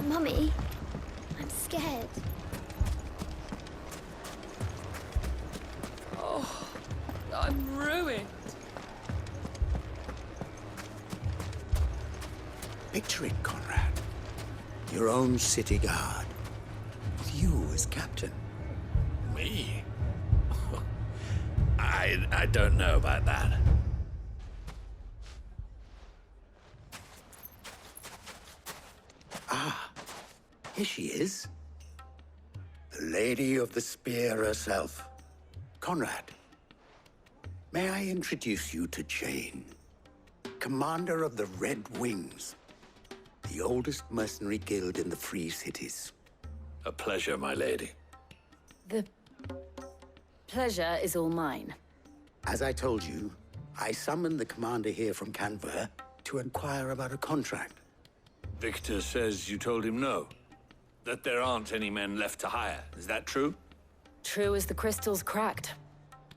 it. Mummy, I'm scared. Oh, I'm ruined. Picture it, Conrad. Your own city guard. With you as captain. Me? I don't know about that. Here she is. The Lady of the Spear herself. Conrad, may I introduce you to Jane, commander of the Red Wings, the oldest mercenary guild in the Free Cities. A pleasure, my lady. The pleasure is all mine. As I told you, I summoned the commander here from Canver to inquire about a contract. Victor says you told him no. That there aren't any men left to hire. Is that true? True as the crystals cracked.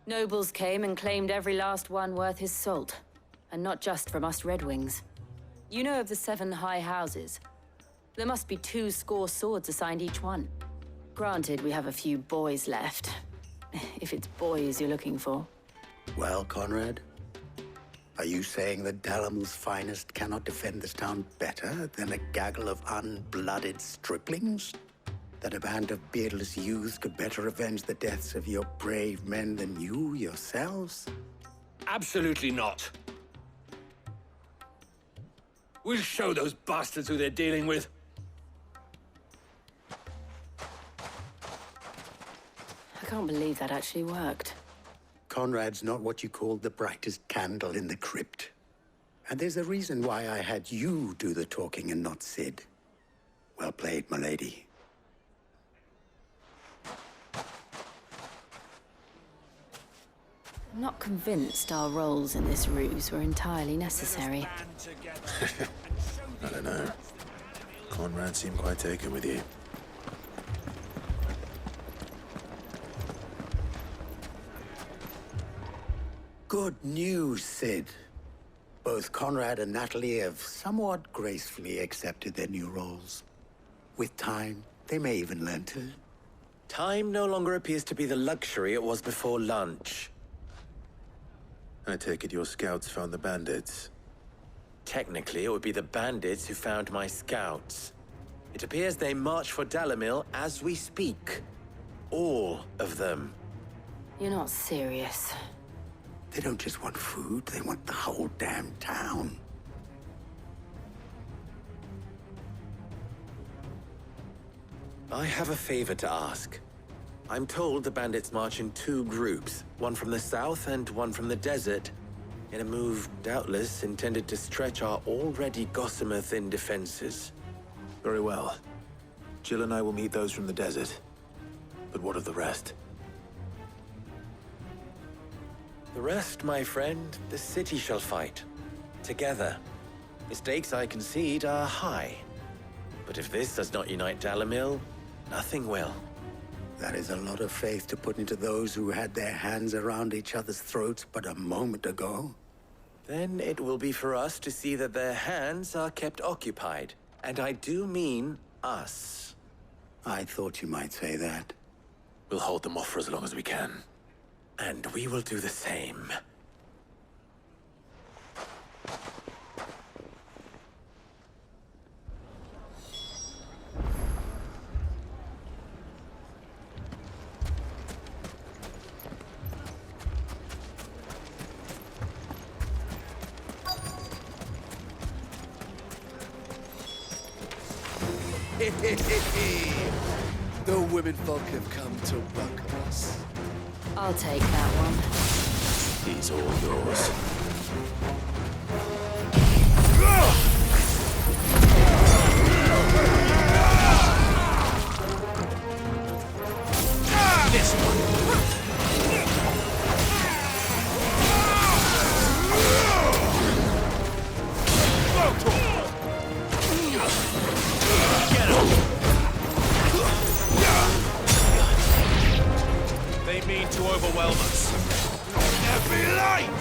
Nobles came and claimed every last one worth his salt. And not just from us Red Wings. You know of the 7 high houses. There must be 2 swords assigned each one. Granted, we have a few boys left. If it's boys you're looking for. Well, Conrad, are you saying that Dalimil's finest cannot defend this town better than a gaggle of unblooded striplings? That a band of beardless youths could better avenge the deaths of your brave men than you yourselves? Absolutely not. We'll show those bastards who they're dealing with. I can't believe that actually worked. Conrad's not what you called the brightest candle in the crypt. And there's a reason why I had you do the talking and not Sid. Well played, my lady. I'm not convinced our roles in this ruse were entirely necessary. I don't know. Conrad seemed quite taken with you. Good news, Sid. Both Conrad and Natalie have somewhat gracefully accepted their new roles. With time, they may even learn to. Time no longer appears to be the luxury it was before lunch. I take it your scouts found the bandits. Technically, it would be the bandits who found my scouts. It appears they march for Dalimil as we speak. All of them. You're not serious. They don't just want food, they want the whole damn town. I have a favor to ask. I'm told the bandits march in 2 groups, one from the south and one from the desert, in a move doubtless intended to stretch our already gossamer-thin defenses. Very well. Jill and I will meet those from the desert. But what of the rest? The rest, my friend, the city shall fight. Together. The stakes, I concede, are high. But if this does not unite Dalimil, nothing will. That is a lot of faith to put into those who had their hands around each other's throats but a moment ago. Then it will be for us to see that their hands are kept occupied. And I do mean us. I thought you might say that. We'll hold them off for as long as we can. And we will do the same. The women folk have come to welcome us. I'll take that one. He's all yours. This one. Get him. They mean to overwhelm us. Now be light!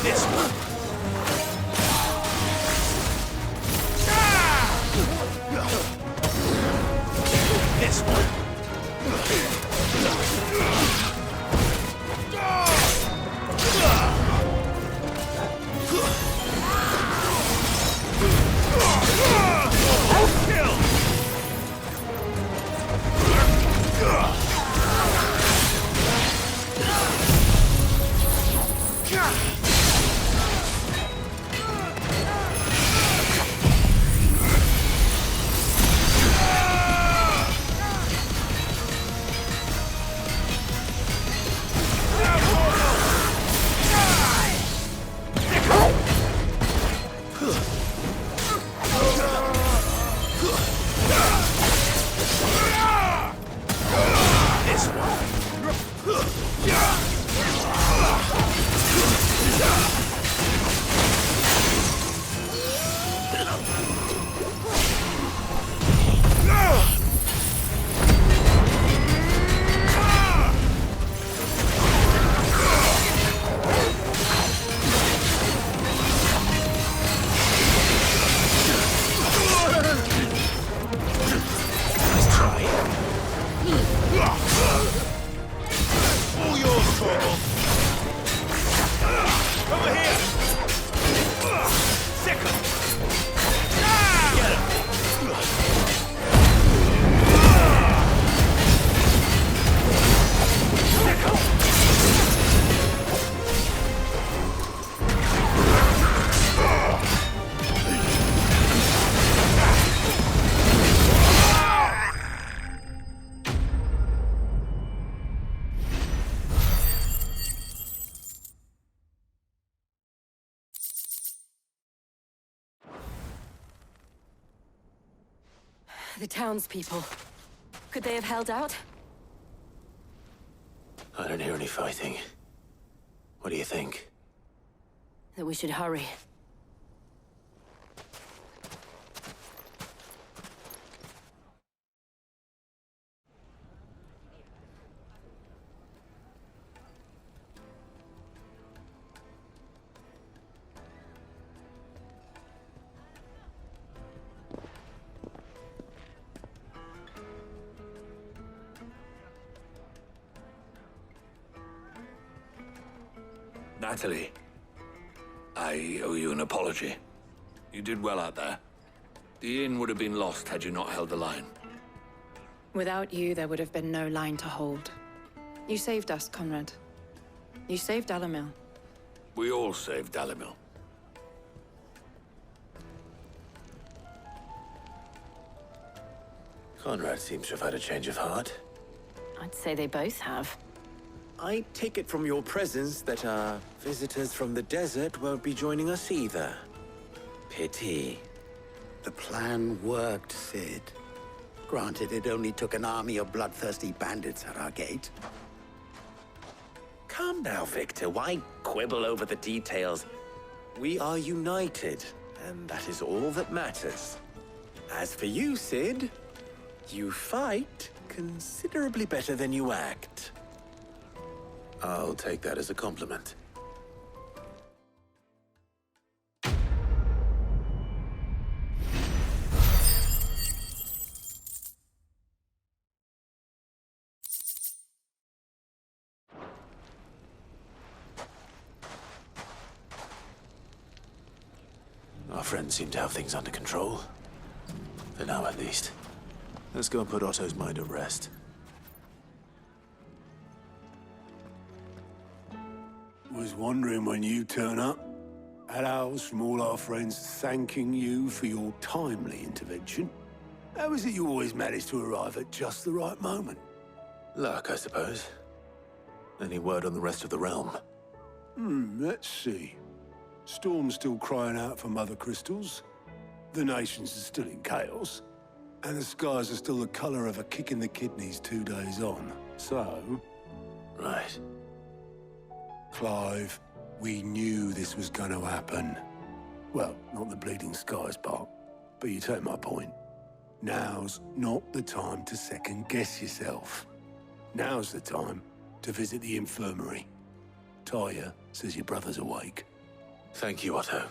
This one. This one. The townspeople. Could they have held out? I don't hear any fighting. What do you think? That we should hurry. Natalie, I owe you an apology. You did well out there. The inn would have been lost had you not held the line. Without you, there would have been no line to hold. You saved us, Conrad. You saved Dalimil. We all saved Dalimil. Conrad seems to have had a change of heart. I'd say they both have. I take it from your presence that our visitors from the desert won't be joining us either. Pity. The plan worked, Sid. Granted, it only took an army of bloodthirsty bandits at our gate. Calm now, Victor. Why quibble over the details? We are united, and that is all that matters. As for you, Sid, you fight considerably better than you act. I'll take that as a compliment. Our friends seem to have things under control. For now, at least. Let's go and put Otto's mind at rest. Was wondering when you turn up. Had owls from all our friends thanking you for your timely intervention. How is it you always manage to arrive at just the right moment? Luck, I suppose. Any word on the rest of the realm? Let's see. Storm's still crying out for mother crystals. The nations are still in chaos. And the skies are still the color of a kick in the kidneys 2 days on. So... Right. Clive, we knew this was going to happen. Well, not the bleeding skies part, but you take my point. Now's not the time to second-guess yourself. Now's the time to visit the infirmary. Talia says your brother's awake. Thank you, Otto.